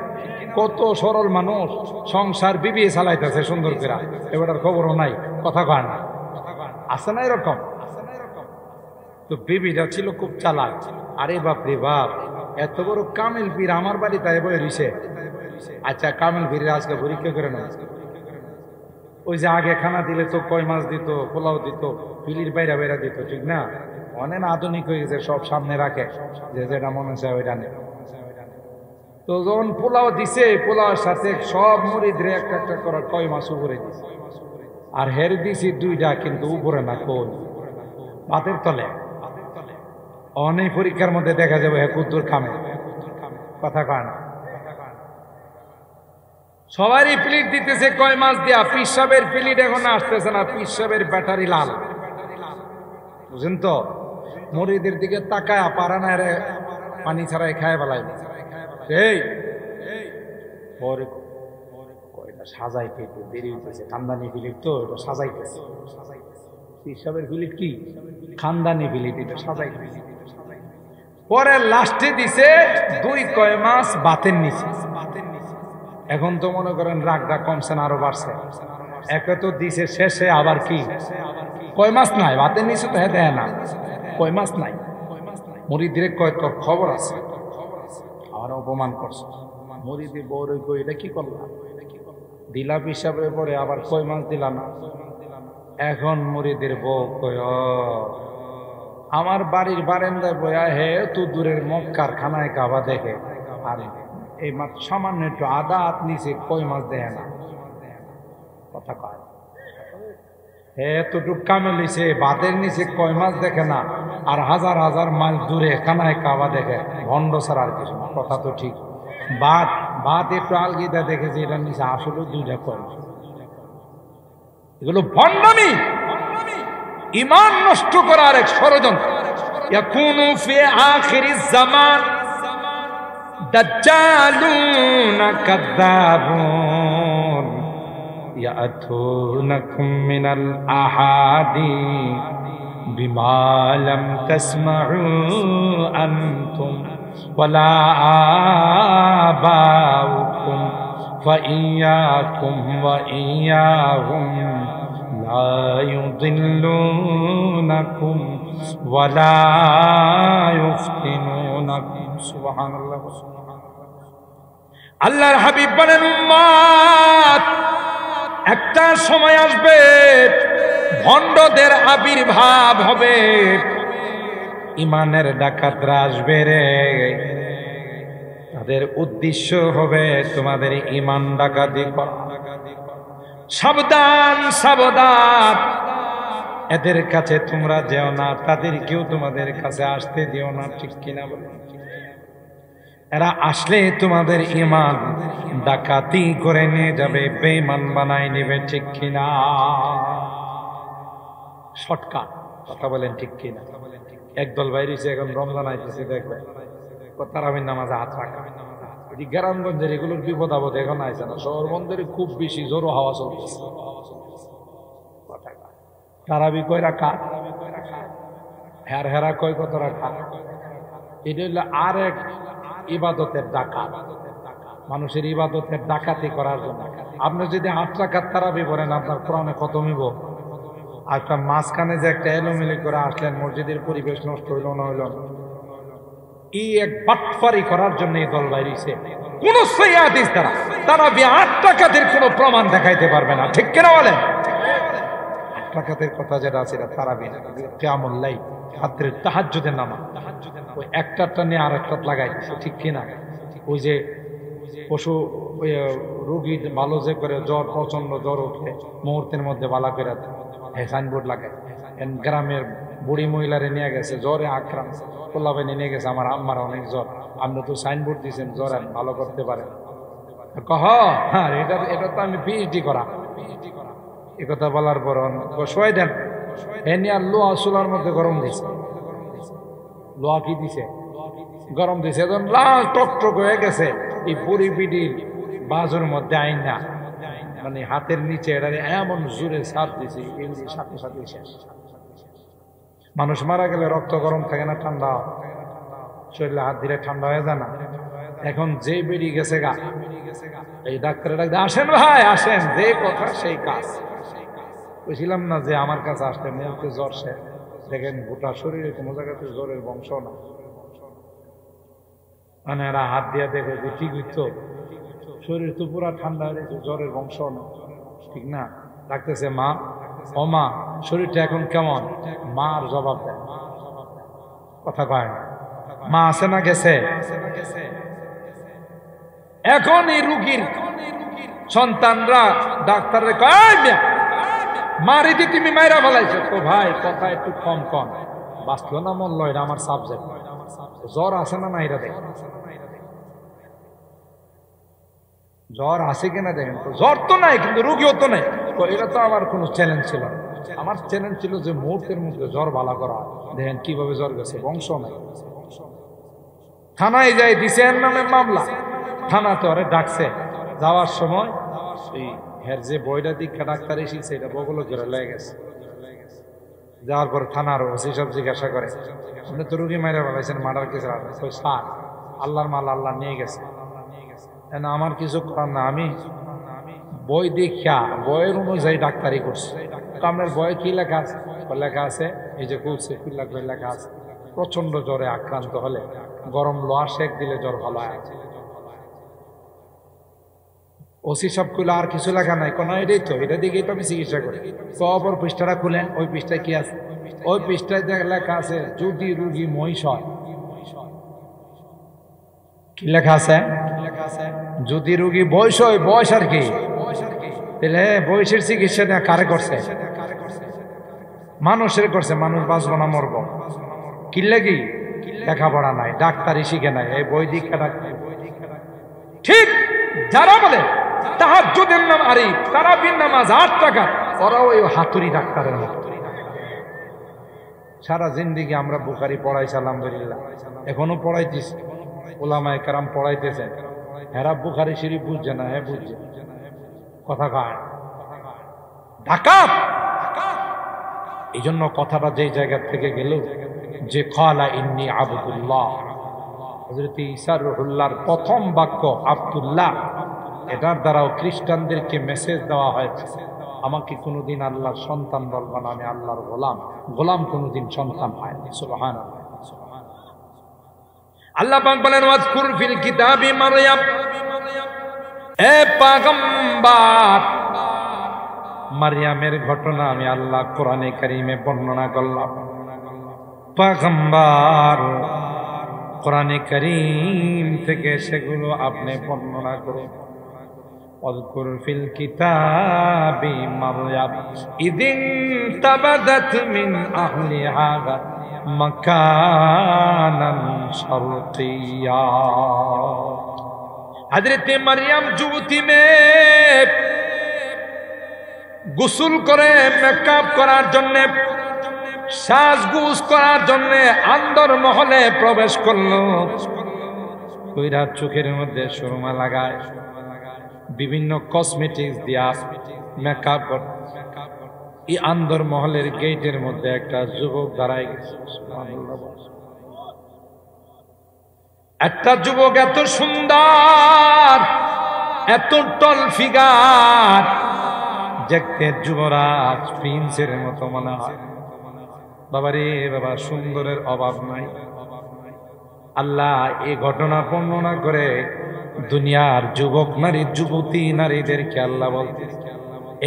কত সরল মানুষ সংসার বিবি চালাইতেছে সুন্দর করে, এবারের খবরও নাই, কথা কয় না, আছে না এরকম? তো বিবিটা ছিল খুব চালাক। আরে বাপ রে বাপ, এত বড় কামেল পীর আমার বাড়িতে বয়ে রইছে। আচ্ছা কামেল পীরের আজকে পরীক্ষা করে না, ওই যে আগে খানা দিলে তো কয় মাছ দিত, পোলাও দিত, পিলির বাইরা বাইরা দিত, ঠিক না? অনেক আধুনিক হয়ে গেছে, সব সামনে রাখে, যে যেটা মনে চায় ওইটা নেই। তো যখন পোলাও দিছে, পোলাওর সাথে সব মুড়িদরে একটা একটা করে কয় মাছ উপরে দিছে। আর হের দিছি দুইটা, কিন্তু উপরে না, কোন ভাতের তলে। অনেক পরীক্ষার মধ্যে দেখা যাবে হে কুদ্দুর খামে, কথা কয় না। সবারই প্লিট দিতেছে কয় মাছ দিয়া। পিসাবের প্লিট এখন আসতেছে না, পিসাবের ব্যাটারি লাল, বুঝেন তো? মুড়িদের দিকে তাকায় পারা না, পানি ছাড়াই খায় বেলায়। এই পরে কয়টা সাজাইতে একটু দেরি হইতেছে, খানদানি প্লিট তো এটা সাজাইতেছে। পিসাবের প্লিট কি খানদানি প্লিট, এটা সাজাইতেছে। পরে লাস্টে দিছে দুই কয় মাছ বাতের নিচে। এখন তো মনে করেন রাগটা কমছে না, আরো বাড়ছে। একে তো দিছে শেষে আবার কি কয় মাস নাই ভাতের নিচে তো দেয় না, কয় মাস নাই। মুরিদরে কয় তোর খবর আছে, আবার অপমান করছে। মুরিদি বউরে কই এটা কি করলাম, দিলা হিসাবে পরে আবার কয় মাস দিলা না। এখন মুরিদের বউ কয় আমার বাড়ির বারান্দায় বয়া হে তো দূরের মক্কার খানায় কাবা দেখে, আর এই মাত্র সামান্য একটু আদা হাত নিচে কয় মাস দেয় না। কথা কয় হে এতটুক কামে লিছে বাতের নিচে কয় মাস দেখে না, আর হাজার হাজার মাইল দূরে খানায় কাবা দেখে, ভণ্ড ছাড়া আর কিছু না। কথা তো ঠিক, বাত একটু আলগিদা দেখেছে, এটার নিচে আসলে দুইটা কয়। এগুলো ভণ্ডামি, ঈমান নষ্ট করার এক ষড়যন্ত্র। ইয়াকুনু ফি আখিরিজ জামান দাজ্জালুন কাযাবুন ইয়াতুনাকুম মিনাল আহাদি বিমা লাম তাসমাউ আনতুম ওয়ালা আবাউকুম ফাইয়াকুম ওয়া ইয়াহুম লা ইউদিল্লুনাকুম ওয়ালা ইফতিনুনাকুম। সুবহানাল্লাহ। আল্লাহর হাবিব বলেন উম্মত একটা সময় আসবে ভণ্ডদের আবির্ভাব হবে, ঈমানের ডাকাতরা আসবে রে, তাদের উদ্দেশ্য হবে তোমাদের ঈমান ডাকাতি করা। সাবধান সাবধান, এদের কাছে তোমরা যেও না, তাদেরকেও তোমাদের কাছে আসতে দিও না। ঠিক কিনা বলো? এরা আসলে তোমাদের ঈমান ডাকাতি করে নিয়ে যাবে, বেঈমান বানাই নেবে। ঠিক কিনা? শর্টকাট কথা বলেন, ঠিক কিনা? একদল বাইরে এখন রমজান আইতেছে, দেখবে তারাবির নামাজে হাত রাখা। এটি গ্রামগঞ্জের এগুলোর বিপদ আপদ এখন আইছে না, শহর বন্দরে খুব বেশি জোরো হাওয়া চলতেছে। তারাবি কয় রাখা, হেরা কয় কত রাখা। এটা হলো আর এক ইবাদতের ডাকাত, মানুষের ইবাদতের ডাকাতি করার জন্য। আপনি যদি 8 রাকাত তারাবি করেন, আপনার কোরআনে খতম হইব। আর একটা মাঝখানে যে একটা এলোমেলি করে আসলেন, মসজিদের পরিবেশ নষ্ট হইল না হইল না, এই এক বাটফারি করার জন্য এই দল বাইরেছে। কোন সহিহ হাদিস দ্বারা তারাবি 8 রাকাতের কোনো প্রমাণ দেখাইতে পারবে না। ঠিক কিনা বলেন? 8 রাকাতের কথা যেটা আছে এটা তারাবি না, কিয়ামুল লাইল, রাত্রের তাহাজ্জুদের নামাজ। ওই একটাটা নিয়ে আর একটা লাগাই দিচ্ছে। ঠিক কিনা? ওই যে পশু রোগী ভালো যে করে জ্বর, প্রচন্ড জ্বর উঠলে মুহূর্তের মধ্যে বালা করে সাইনবোর্ড লাগায়। গ্রামের বুড়ি মহিলারে নিয়ে গেছে জ্বরে আক্রান্ত, পোলাবেনে নিয়ে গেছে, আমার আম্মার অনেক জ্বর, আপনি তো সাইনবোর্ড দিয়েছেন জ্বর ভালো করতে পারেন। কহ হ্যাঁ, এটা তো আমি পিএইচডি করা। এ কথা বলার পর শোয়াই দেন, এ নিয়ে আর লোহা চুলার মধ্যে গরম দিছে। লোহা কি দিছে? গরম দিছে। এখন লাল টকটক হয়ে গেছে। এই বুড়ি বিড়ির বাজুর মধ্যে আইন না, মানে হাতের নিচে এটা এমন জোরে ছাপ দিছে, এমনি সাথে সাথে শেষ। মানুষ মারা গেলে রক্ত গরম থাকে না, ঠান্ডা শরীরে হাত দিলে ঠান্ডা হয়ে যায় না। এখন যে বেরিয়ে গেছে গা, এই ডাক্তারের ডাক্তার আসেন ভাই আসেন, যে কথা সেই কাজ। বলছিলাম না যে আমার কাছে আসলে মুহূর্তে জ্বর সে, দেখেন গোটা শরীরে কোনো জায়গাতে জ্বরের বংশ না। মানে এরা হাত দিয়া দেখে যে ঠিক হইতো, শরীর তো পুরা ঠান্ডা হয়ে গেছে, জ্বরের বংশ না। ঠিক না? ডাকতেছে মা, ও মা শরীরটা এখন কেমন? মা আর জবাব দেয়, কথা কয় না। মা আছে না গেছে? এখন এই রুগীর সন্তানরা ডাক্তারের কয় মারিদি তুমি মাইরা ফেলাইছো। তো ভাই কথা একটু কম কম, বাঁচলো না মরল এটা আমার সাবজেক্ট। জ্বর আছে না না এটা দেখেন, জ্বর আছে কিনা দেখেন। তো জ্বর তো নাই কিন্তু রুগীও তো নাই, তো এটা তো আমার কোনো চ্যালেঞ্জ ছিল না। আমার চ্যালেঞ্জ ছিল যে মুহূর্তের মধ্যে জ্বর ভালো করা। দেখেন কিভাবে জ্বর গেছে, বংশ নাই। থানায় যাই দিছে এর নামে মামলা, থানাতে ওরে ডাকছে। যাওয়ার সময় এই হের যে বইটা দীক্ষা ডাক্তার এসেছে এটা বগল করে লেগে গেছে। যাওয়ার পর থানার ওসি সব জিজ্ঞাসা করে, আপনি তো রুগী মাইরা ফেলাইছেন, মার্ডার কেস। স্যার আল্লাহর মাল আল্লাহ নিয়ে গেছে, আমার কিছু করার না। আমি বই দেখা বইয়ের অনুযায়ী ডাক্তারি করছে। তো আপনার বইয়ে কি লেখা আছে? লেখা আছে এই যে কুলসে কুল্লা করে লেখা আছে প্রচন্ড জ্বরে আক্রান্ত হলে গরম লোহা শেক দিলে জ্বর ভালো হয়। ওসি সব খুলে আর কিছু লেখা নাই, কোনো এটাই তো, এটা দিকেই তো আমি চিকিৎসা করি। তো অপর পৃষ্ঠাটা খুলেন, ওই পৃষ্ঠায় কি আছে? ওই পৃষ্ঠায় লেখা আছে যদি রুগী মহিষ হয়। কি লেখা আছে? যদি রুগী বয়স হয়, বয়স আর কি, তাহলে বয়সের চিকিৎসা না কারে করছে? মানুষের করছে। মানুষ বাঁচবো না মরবো, কি লাগি? লেখাপড়া নাই, ডাক্তারি শিখে নাই, এই বই দীক্ষা ডাক্তার। ঠিক যারা বলে তাহাজ্জুদের নাম আরি, তারাবির নামাজ 8 টাকা, ওরাও ওই হাতুড়ি ডাক্তারের মতো। সারা জিন্দিগি আমরা বুখারি পড়াইছি আলহামদুলিল্লাহ, এখনো পড়াইতেছি, ওলামায়ে কেরাম পড়াইতেছেন। হেরা বুখারি শরীফ বুঝছে না, হ্যাঁ বুঝছে, কথা কয় ডাকাত। এই জন্য কথাটা যে জায়গা থেকে গেল যে ক্বালা ইন্নী আবদুল্লাহ, হযরত ঈসা রূহুল্লাহর প্রথম বাক্য আব্দুল্লাহ, এটার দ্বারাও খ্রিস্টানদেরকে মেসেজ দেওয়া হয়েছে আমাকে কোনোদিন আল্লাহর সন্তান বলবা না, আমি আল্লাহর গোলাম। গোলাম কোনোদিন সন্তান হয় না। সুবহানাল্লাহ। আল্লাহ পাক বলেন ওয়াজকুর ফিল কিতাবি মারইয়াম, এ পয়গম্বর, মারইয়ামের ঘটনা আমি আল্লাহ কোরআনে কারীমে বর্ণনা করলাম। পয়গম্বর কোরআনে কারীম থেকে সেগুলো আপনি বর্ণনা করুন। ওয়াজকুর ফিল কিতাবি মারইয়াম ইদিন তাবাদাত মিন আহলিহা মাকানান শারকিয়া। হযরত মারইয়াম যুবতী মেয়ে গোসল করে মেকআপ করার জন্য, সাজগুজ করার জন্য আন্দর মহলে প্রবেশ করলো। কইরা চোখের মধ্যে সুরমা লাগায়, বিভিন্ন কসমেটিক্স দিয়া মেকআপ করে। এই আন্দর মহলের গেটের মধ্যে একটা যুবক দাঁড়ায় গেছে। একটা যুবক এত সুন্দর, এত টল ফিগার, দেখতে যুবরাজ প্রিন্সের মতো মনে হয়। বাবারে বাবা, সুন্দরের অভাব নাই। আল্লাহ এই ঘটনা বর্ণনা করে দুনিয়ার যুবক নারী, যুবতী নারীদেরকে আল্লাহ বলতে,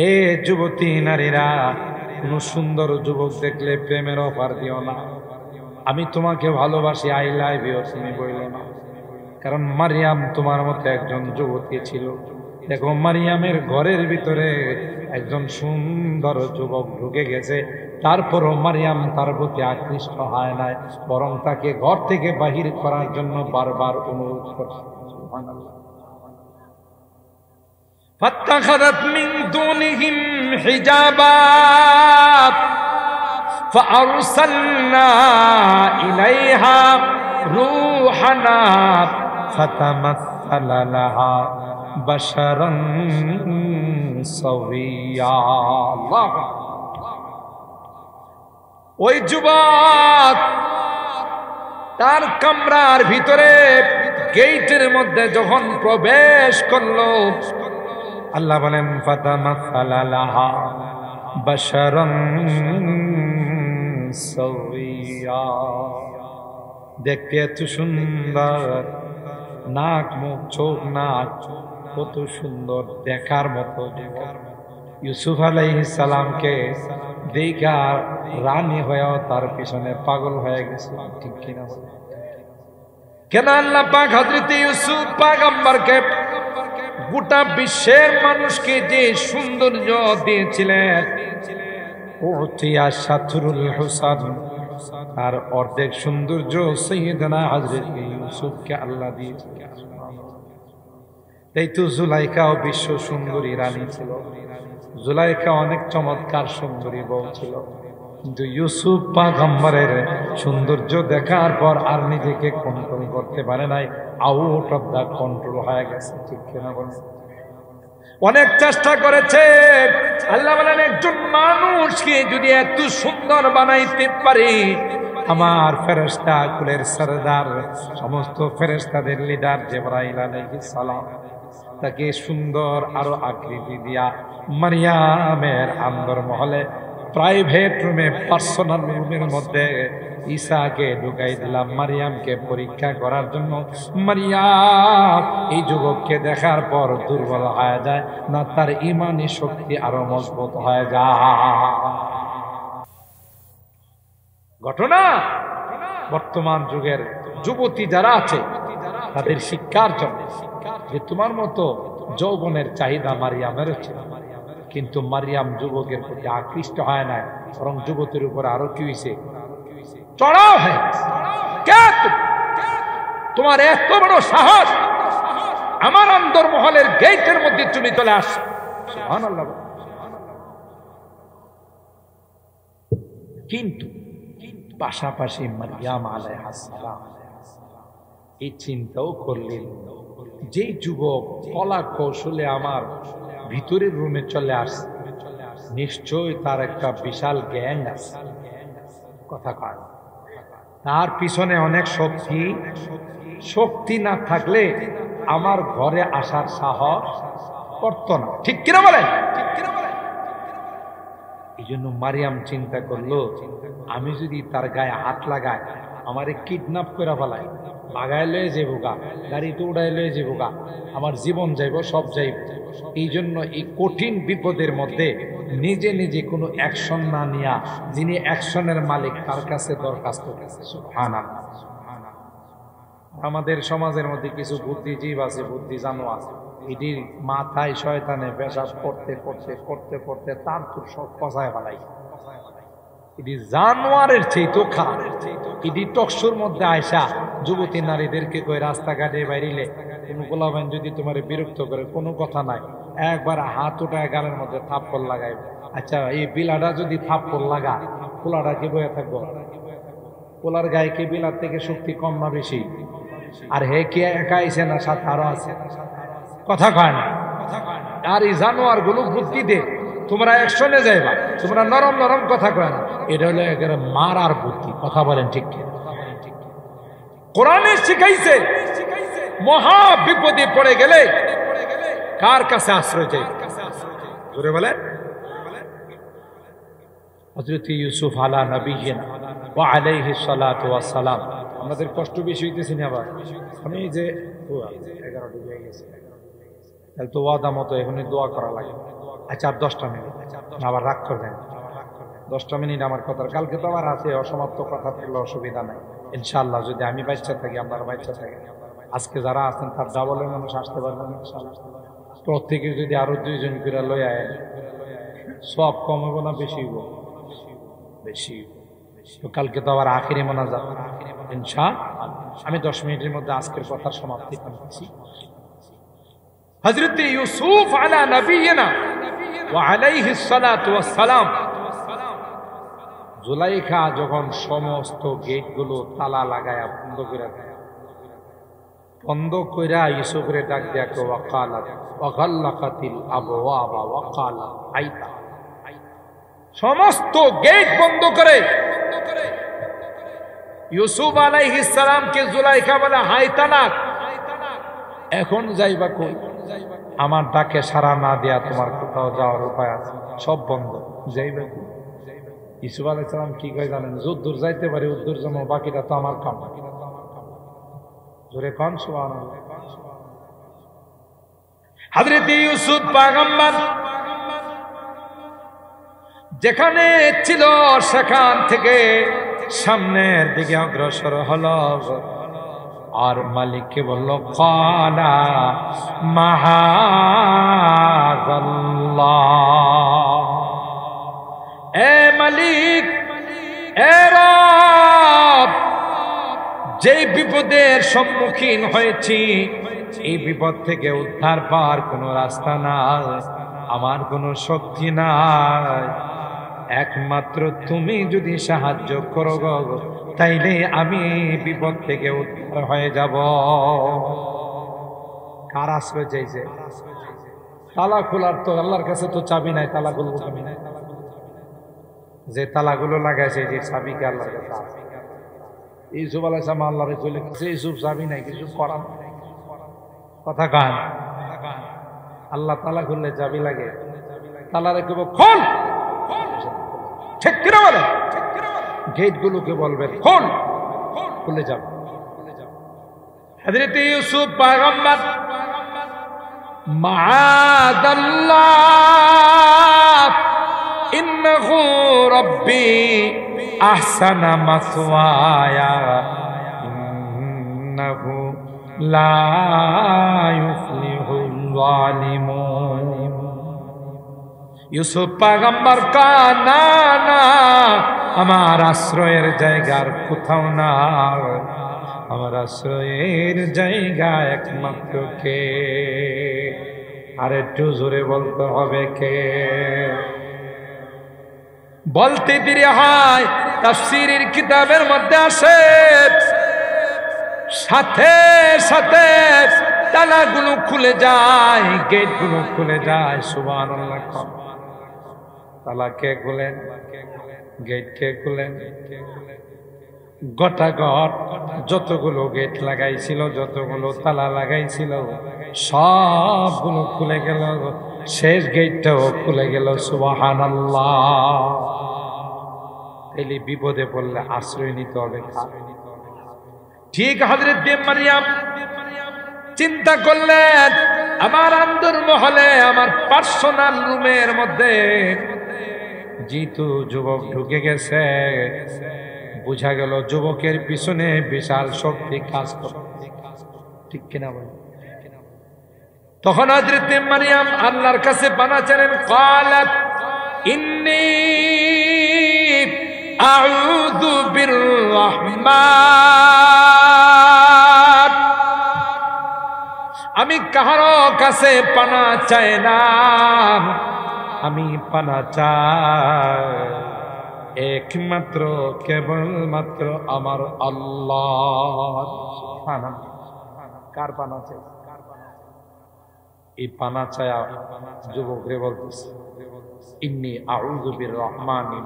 এ যুবতী নারীরা, কোন সুন্দর যুবক দেখলে প্রেমের অফার দিও না। আমি তোমাকে ভালোবাসি, আই লাভ ইউ, তুমি বইলো না। কারণ মারিয়াম তোমার মতো একজন যুবতী ছিল। দেখো মারিয়ামের ঘরের ভিতরে একজন সুন্দর যুবক ঢুকে গেছে, তারপরও মারিয়াম তার প্রতি আকৃষ্ট হয় নাই, বরং তাকে ঘর থেকে বাহির করার জন্য বারবার অনুরোধ করছে। সুবহানাল্লাহ। ফাত্তাখাযাত মিন দুনিহিম হিজাবা ফাআরসালনা ইলাইহা রূহানা ফাতামাসসালা লাহা বাশারান সাওয়িয়া। আল্লাহ। ওই যুবক তার কামরার ভিতরে গেটের মধ্যে যখন প্রবেশ করলো, আল্লাহ বলেন ফাতামাসসালা লাহা বাশারান সাওয়িয়া। দেখতে এত সুন্দর, নাক মুখ চোখ নাক কত সুন্দর, দেখার মতো। ইউসুফ আলাইহিস সালামকে দেখা রানী হয়েও তার পিছনে পাগল হয়ে গেছে, ঠিক কিনা? কেন আল্লাহ পাক হযরত ইউসুফ পয়গম্বরকে গোটা বিশ্বের মানুষকে যে সৌন্দর্য দিয়েছিলেন, উতিয়া শাতরুল হুসান, আর অর্ধেক সৌন্দর্য সাইয়েদনা হযরত ইউসুফকে আল্লাহ দিয়েছিলেন। এই তো জুলাইখাও বিশ্ব সুন্দরী রানী ছিল। জুলাইখা অনেক চমৎকার সুন্দরী বউ ছিল, কিন্তু ইউসুফ পয়গম্বরের সৌন্দর্য দেখার পর আর নিজেকে কন্ট্রোল করতে পারে নাই, আউট অফ দা কন্ট্রোল হয়ে গেছে, ঠিক কিনা বলেন? অনেক চেষ্টা করেছে। আল্লাহ বলেন একজন মানুষকে যদি এত সুন্দর বানাইতে পারি, আমার ফেরেশতা কুলের সরদার, সমস্ত ফেরেশতাদের লিডার জিবরাইল আলাইহিস সালাম, তাকে সুন্দর আরো আকৃতি দিয়া মারিয়ামের আন্দরমহলে প্রাইভেট রুমে, পার্সোনাল রুমের মধ্যে ঈসাকে ঢুকাই দিলাম মারিয়ামকে পরীক্ষা করার জন্য। মারিয়াম এই যুবককে দেখার পর দুর্বল হয়ে যায় না, তার ইমানি শক্তি আরো মজবুত হয়ে যায়। ঘটনা বর্তমান যুগের যুবতী যারা আছে তাদের শিক্ষার জন্য, যে তোমার মতো যৌবনের চাহিদা মারিয়ামের ছিল, কিন্তু মারিয়াম যুবকের প্রতি আকৃষ্ট হয় না, বরং যুবতীর উপর আরো কি হয়েছে, চড়াও হয়। তোমার এত বড় সাহস, আমার অন্দরমহলের গেটের মধ্যে তুমি চলে আস। সুবহানাল্লাহ। কিন্তু পাশাপাশি মারিয়াম আলাইহিস সালাম এই চিন্তাও করলেন, যে যুবক কলা কৌশলে আমার ভিতরের রুমে চলে আসছে, নিশ্চয় তার একটা বিশাল জ্ঞান আছে। কথা কয়, তার পিছনে অনেক শক্তি, শক্তি না থাকলে আমার ঘরে আসার সাহস করত না। ঠিক কিনা বলেন? এই জন্য মারিয়াম চিন্তা করলো, আমি যদি তার গায়ে হাত লাগাই, আমারে কিডন্যাপ করে ফেলাই, লাগাই লয়ে যাবো গা, গাড়িতে উড়াই লয়ে যাবো গা, আমার জীবন যাইব, সব যাইব। এই জন্য এই কঠিন বিপদের মধ্যে নিজে নিজে কোনো অ্যাকশন না নিয়া, যিনি অ্যাকশনের মালিক তার কাছে দরখাস্ত করেছে। সুবহানাল্লাহ। আমাদের সমাজের মধ্যে কিছু বুদ্ধিজীব আছে, বুদ্ধি জানো আছে, এটির মাথায় শয়তানে পেশাব করতে করতে করতে করতে তার তো সব পচায় ফেলাই। এটি জানোয়ারের চেয়ে তো খা। এটি টকশোর মধ্যে আয়সা যুবতী নারীদেরকে কই রাস্তাঘাটে বাইরিলে কোনো গোলাবান যদি তোমার বিরক্ত করে, কোনো কথা নাই, একবার হাত উঠায় গালের মধ্যে থাপ্পড় লাগাইবে। আচ্ছা, এই বিলাটা যদি থাপ্পড় লাগা, পোলাটা কি বয়ে থাকবো? পোলার গায়ে কি বিলার থেকে শক্তি কম না বেশি? আর হে কে একা আইছে না, সাথে আরো আছে? কথা কয় না। আর এই জানোয়ার গুলো বুদ্ধি দে, তোমরা একশনে যাইবা, তোমরা নরম নরম কথা কয় না, এটা হলো একেবারে মারার বুদ্ধি। কথা বলেন ঠিক ঠিক? কোরআনে শিখাইছে মহা বিপদে পড়ে গেলে কার কাছে আশ্রয় চাই? জোরে বলেন। হযরত ইউসুফ আলা নবিয়িনা ওয়া আলাইহিস সালাতু ওয়াস সালাম। আমাদের কষ্ট বেশি হইতেছে না? আবার আমি যে 11টা হয়ে গেছে, তাহলে তো ওয়াদা মতো এখনই দোয়া করা লাগে। আচ্ছা, আর 10টা মিনিট, আবার রাগ করবেন। 10টা মিনিট আমার কথা, কালকে তো আবার আছে অসমাপ্ত কথা, থাকলে অসুবিধা নাই ইনশাআল্লাহ। যদি আমি বাচ্চা থাকি, আপনার বাচ্চা থাকে, আজকে যারা আছেন তার ডাবলের মানুষ আসতে পারবেন ইনশাআল্লাহ। প্রত্যেকে যদি আরো 2 জন করে লই আয়, সব কম হবো না বেশি হইব? বেশি। তো কালকে তো আবার আখিরি মোনাজাত ইনশাআল্লাহ। আমি 10 মিনিটের মধ্যে আজকের কথার সমাপ্তি করছি। হযরত ইউসুফ আলা নবিয়িনা ওয়া আলাইহিস সালাতু ওয়াস সালাম, জুলাইখা যখন সমস্ত গেটগুলো তালা লাগায়া বন্ধ করে দেয়, বন্ধ কইরা ইউসুফরে ডাক দেয়া কো ওয়াকালাত ওয়াগাল্লাকাতিল আবওয়াবা ওয়াকালাত আইতা, সমস্ত গেট বন্ধ করে ইউসুফ আলাইহিস সালামকে জুলাইখা বলে, হায়তানাক, এখন যাইবা কই? আমার ডাকে সাড়া না দেয়া তোমার কোথাও যাওয়ার উপায় আছে? সব বন্ধ, যাইবা কই? ইউসুফ আলাইহিস সালাম কি কয় জানেন? যদ্দূর যাইতে পারি উদ্দূর যেন, বাকিটা তো আমার কাম। জোরে কোন সুবহানাল্লাহ। হযরত ইউসুফ পয়গম্বর যেখানে ছিল সেখান থেকে সামনের দিকে অগ্রসর হলো, আর মালিককে বলল, কালা মাহাযাল্লাহ, এ মালিক, এ রব, যেই বিপদের সম্মুখীন হয়েছি, এই বিপদ থেকে উদ্ধার পাওয়ার কোনো রাস্তা নাই, আমার কোনো শক্তি নাই, একমাত্র তুমি যদি সাহায্য করো গো, তাইলে আমি বিপদ থেকে উদ্ধার হয়ে যাব। কার আশ্রয় চাইছে? তালা খোলার তো আল্লাহর কাছে তো চাবি নাই, তালা খুলবো আমি নাই। যে তালাগুলো লাগাইছে, যে চাবিকে আল্লাহর কাছে আছে। ইউসুফ আলাইহিস সালাম আল্লাহরে চলে গেছে, ইউসুফ চাবি নাই, কিছু করার কথা কান। আল্লাহ তালা খুললে চাবি লাগে, তালা রেখে খোল, ঠিক কিনা বলে? গেট গুলোকে বলবেন খোল, খুলে যাবে। হযরত ইউসুফ পয়গম্বর মাআদাল্লাহ ইন্নাহু রাব্বি আহসানা মাসওয়ায়া ইন্নাহু লা ইউফলিহুল যালিমুন। ইউসুফ পয়গম্বর কা না না, আমার আশ্রয়ের জায়গার কোথাও না, আমার আশ্রয়ের জায়গা একমাত্র কে? আর একটু জোরে বলতে হবে কে? বলতে দেরি হয়, তাফসীরের কিতাবের মধ্যে আসে সাথে সাথে তালাগুলো খুলে যায়, গেটগুলো খুলে যায়। সুবহানাল্লাহ। তালা কে খুলেন? গেট কে খুলেন? গটাগট যতগুলো গেট লাগাইছিল, যতগুলো তালা লাগাইছিল, সবগুলো খুলে গেল, শেষ গেটটাও খুলে গেল। সুবহানাল্লাহ। এলি বিপদে পড়লে আশ্রয় নিতে হবে। ঠিক হযরত মারিয়াম চিন্তা করলেন, আমার আন্দর মহলে, আমার পার্সোনাল রুমের মধ্যে যেহেতু যুবক ঢুকে গেছে, বুঝা গেল যুবকের পিছনে বিশাল শক্তি কাজ করে, ঠিক কিনা বলে? তখন হযরত মারিয়াম আল্লাহর কাছে পানা চাইলেন। ক্বালাত ইন্নী আউযু বিররহমান, আমি কাহারো কাছে পানা চাই না, আমি পানা চাই একমাত্র কেবলমাত্র আমার আল্লাহ। কার পানা চাই? এই পানা চায়া যুবক রে বলতেছে, ইন্নী আউযু বিররহমানি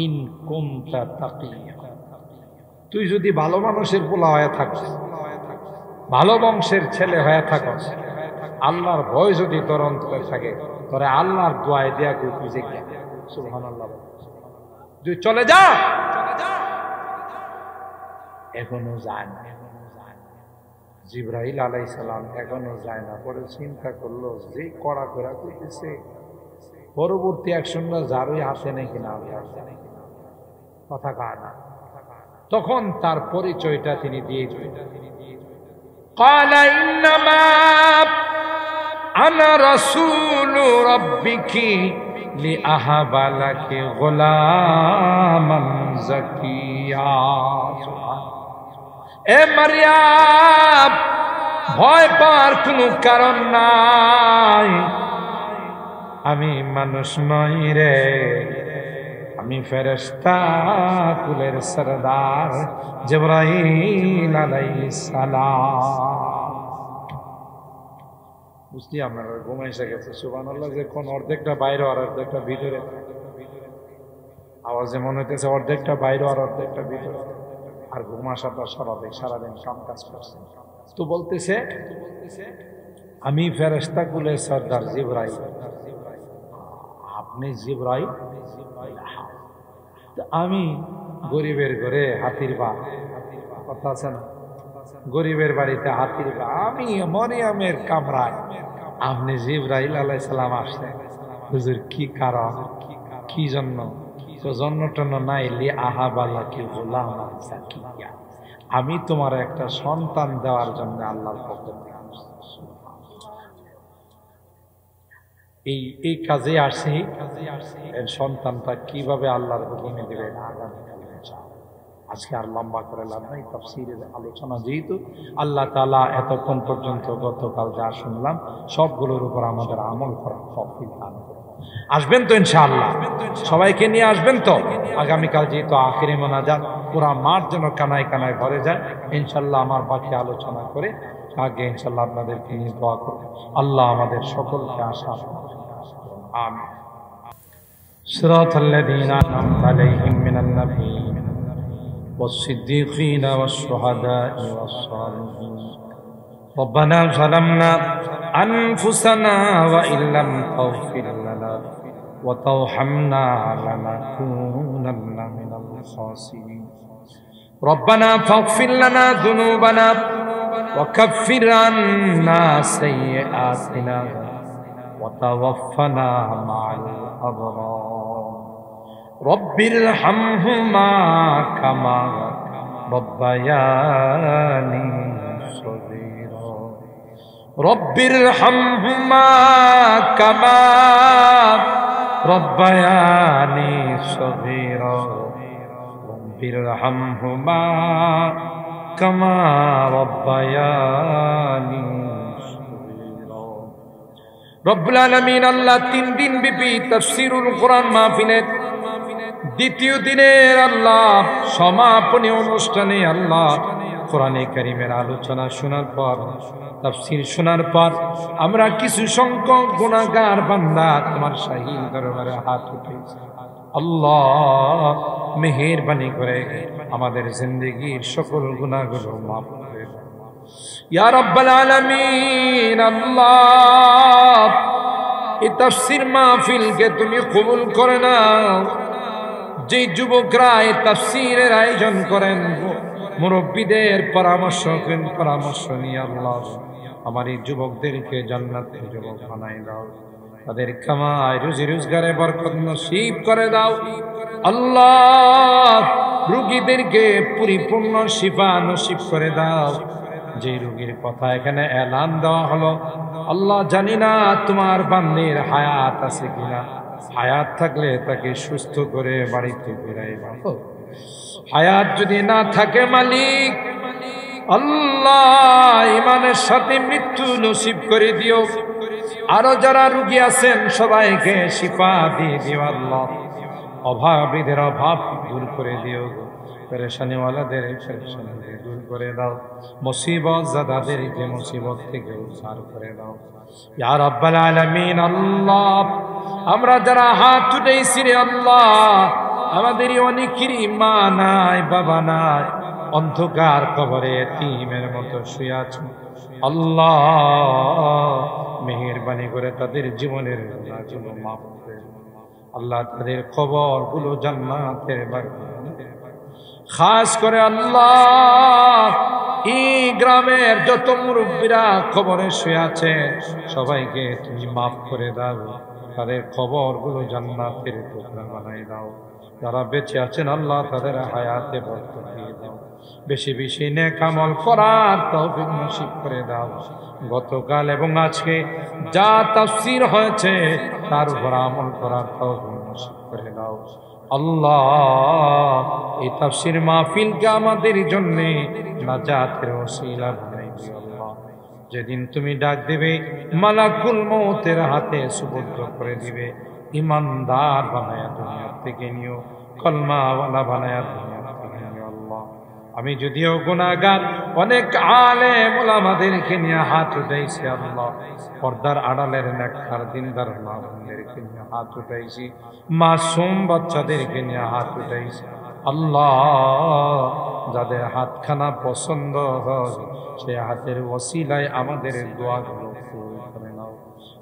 ইন কুনতা তাকিয়া। তুই যদি ভালো মানুষের পোলা হয়ে থাকিস, ভালো বংশের ছেলে হয়ে থাকস, আল্লাহর ভয় যদি তোর অন্তরে থাকে, তোরে আল্লাহর দোয়ায় দেয়া তুই যে জ্ঞান। সুবহানাল্লাহ। তুই চলে যা, এখনো যায় না। জিবরাইল আলাইহিস সালাম এখনো যায় না। পরে চিন্তা করলো, যে কড়া করা করতেছে, পরবর্তী অ্যাকশনটা যারই হাতে নেই কিনা, আমি হাতে নেই কথা কয় না। তখন তার পরিচয়টা তিনি দিয়ে দিলেন। ক্বালা ইন্নামা আনা রাসূলু রাব্বিকি লিআহাবা লাকি গুলামান যাকিয়া। এ মারিয়াম, ভয় পাওয়ার কোনো কারণ নাই, আমি মানুষ নই রে, আমি ফেরেশতা কুলের সরদার জিবরাইল আলাইহিস সালাম। বুঝলি, আপনারা ঘুমাইসে গেছে। সুবহানাল্লাহ। যে কোন অর্ধেকটা বাইরে আর অর্ধেকটা ভিতরে, আওয়াজে মনে হইতেছে অর্ধেকটা বাইরে আর অর্ধেকটা ভিতরে। আর ঘুম আসাটা স্বাভাবিক, সারাদিন কাম কাজ করছে। তো বলতেছে, আমি ফেরেশতা কুলের সরদার জিবরাইল। আপনি জিবরাইল? আমি গরিবের ঘরে হাতির পা, কথা আছে না, গরিবের বাড়িতে হাতির পা, আমি মরিয়মের কামরায়, আপনি জিবরাইল আলাইহিস সালাম আসলেন। হুজুর কি কারণ, কি জন্য? তো জন্মটন্য নাই, লিআহাবা লাকি গুলামান যাকিয়া, আমি তোমার একটা সন্তান দেওয়ার জন্য আল্লাহর পক্ষ থেকে। এই কাজে আসি, এর সন্তানটা কিভাবে আল্লাহর হুকুমে দেবে আগামীকাল ইনশাআল্লাহ। আজকে আর লম্বা করে লাভ নাই, তাফসীরের আলোচনা যেহেতু আল্লাহ তাআলা এতক্ষণ পর্যন্ত গতকাল যা শুনলাম সবগুলোর উপর আমাদের আমল করার তৌফিক দান করুন। আসবেন তো ইনশাআল্লাহ? সবাইকে নিয়ে আসবেন তো? আগামীকাল যেহেতু আখিরি মোনাজাত, পুরা মাঠ যেন কানায় কানায় ভরে যায় ইনশাআল্লাহ। আমার বাকি আলোচনা করে আগে ইনশাআল্লাহ আপনাদেরকে নিয়ে দোয়া করব। আল্লাহ আমাদের সকলকে আশা আমিন। সিরাতাল্লাযীনা আন'আমতা আলাইহিম মিনান নাবিয়্যিন ওয়াস-সিদ্দীকিনা ওয়াশ-শুহাদা'i ওয়াস-সালিহিন। রব্বানা যালামনা أنفسنا وإن لم تغفر لنا وترحمنا لنكونن من الخاسرين ربنا فاغفر لنا ذنوبنا وكفر عنا سيئاتنا وتوفنا مع الأبرار رب ارحمهما كما ربياني صغيرا رب ارحمهما كما ربياني صغيرا رب ارحمهما كما ربياني صغيرا রব্বুল আলামিন আল্লাহ 3 দিন ব্যাপী তাফসীরুল কোরআন মাহফিলের দ্বিতীয় দিনের আল্লাহ সমাপনী অনুষ্ঠানে আল্লাহ কোরআনে কারীমের আলোচনা শোনার পর তাফসীর শোনার পর আমরা কিছু সংখ্যক গুনাহগার বান্দা তোমার শাহী দরবারে হাত উঠাইছি আল্লাহ মেহেরবানি করে আমাদের জিন্দেগীর সকল গুনাহগুলো মাফ করে দাও ইয়া রাব্বাল আলামিন আল্লাহ এই তাফসীর মাহফিলকে তুমি কবুল করে নাও যে যুবকরা এই তাফসীরের আয়োজন করেন মুরব্বীদের পরামর্শ নিয়ে আল্লাহ আমার এই যুবকদেরকে জান্নাতের যুবক বানাই দাও তাদের কামাই রুজি রোজগারে বরকত নসিব করে দাও আল্লাহ রোগীদেরকে পরিপূর্ণ শিফা নসিব করে দাও যে রোগীর কথা এখানে এলান দেওয়া হলো আল্লাহ জানি না তোমার বান্দির হায়াত আছে কিনা হায়াত থাকলে তাকে সুস্থ করে বাড়িতে ফিরাই দাও হায়াত যদি না থাকে মালিক আল্লাহ ইমানের সাথে মৃত্যু নসিব করে দিও আরো যারা রোগী আছেন সবাইকে শিফা দিয়ে দিও আল্লাহ অভাবীদের অভাব দূর করে দিও পেরেশানি ওয়ালাদের পেরেশানি দূর করে দাও মুসিবত জাদাদেরকে মুসিবত থেকে উদ্ধার করে দাও ইয়া রাব্বাল আলামিন আল্লাহ আমরা যারা হাত উঠাইছি রে আল্লাহ আমাদেরই অনেকেরই মা নাই বাবা নাই অন্ধকার কবরে এতিমের মতো শুয়ে আছে আল্লাহ মেহেরবানি করে তাদের জীবনের গুনাহগুলো মাফ করে আল্লাহ তাদের কবরগুলো জান্নাতের বাগানে খাস করে আল্লাহ এই গ্রামের যত মুরব্বীরা কবরে শুয়ে আছে সবাইকে তুমি মাফ করে দাও তাদের কবরগুলো জান্নাতের টুকরা বানাই দাও যারা বেঁচে আছেন আল্লাহ তাদের হায়াতে বরকত দিয়ে দাও বেশি বেশি নেক আমল করার তৌফিক নসিব করে দাও গতকাল এবং আজকে যা তাফসীর হয়েছে তার উপর আমল করার তৌফিক নসিব করে দাও আল্লাহ এই তাফসীর মাহফিলকে আমাদের জন্য নাজাতের ওসিলা বানাই দিও আল্লাহ যেদিন তুমি ডাক দেবে মালাকুল মউতের হাতে সুবদ্ধ করে দিবে ইমানদার বানায়া দুনিয়া থেকে নিও কলমাওয়ালা বানায়া দুনিয়া থেকে নিও আল্লাহ আমি যদিও গুনাহগার অনেক আলেম ওলামাদেরকে নিয়ে হাত উঠাইছি আল্লাহ পর্দার আড়ালের নেককার দিনদার ওলামাদেরকে নিয়ে হাত উঠাইছি মাসুম বাচ্চাদেরকে নিয়ে হাত উঠাইছি আল্লাহ যাদের হাতখানা পছন্দ হয় সে হাতের ওসিলায় আমাদের দোয়াগুলো কবুল করে নাও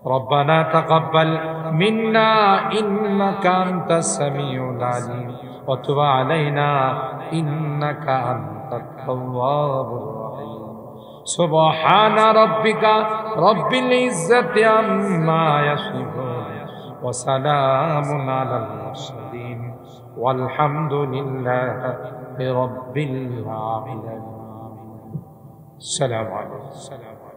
ربنا تقبل منا إنك أنت السميع العليم وتب علينا إنك أنت التواب الرحيم سبحان ربك رب العزة عما يصفون وسلام على المرسلين والحمد لله رب العالمين السلام عليكم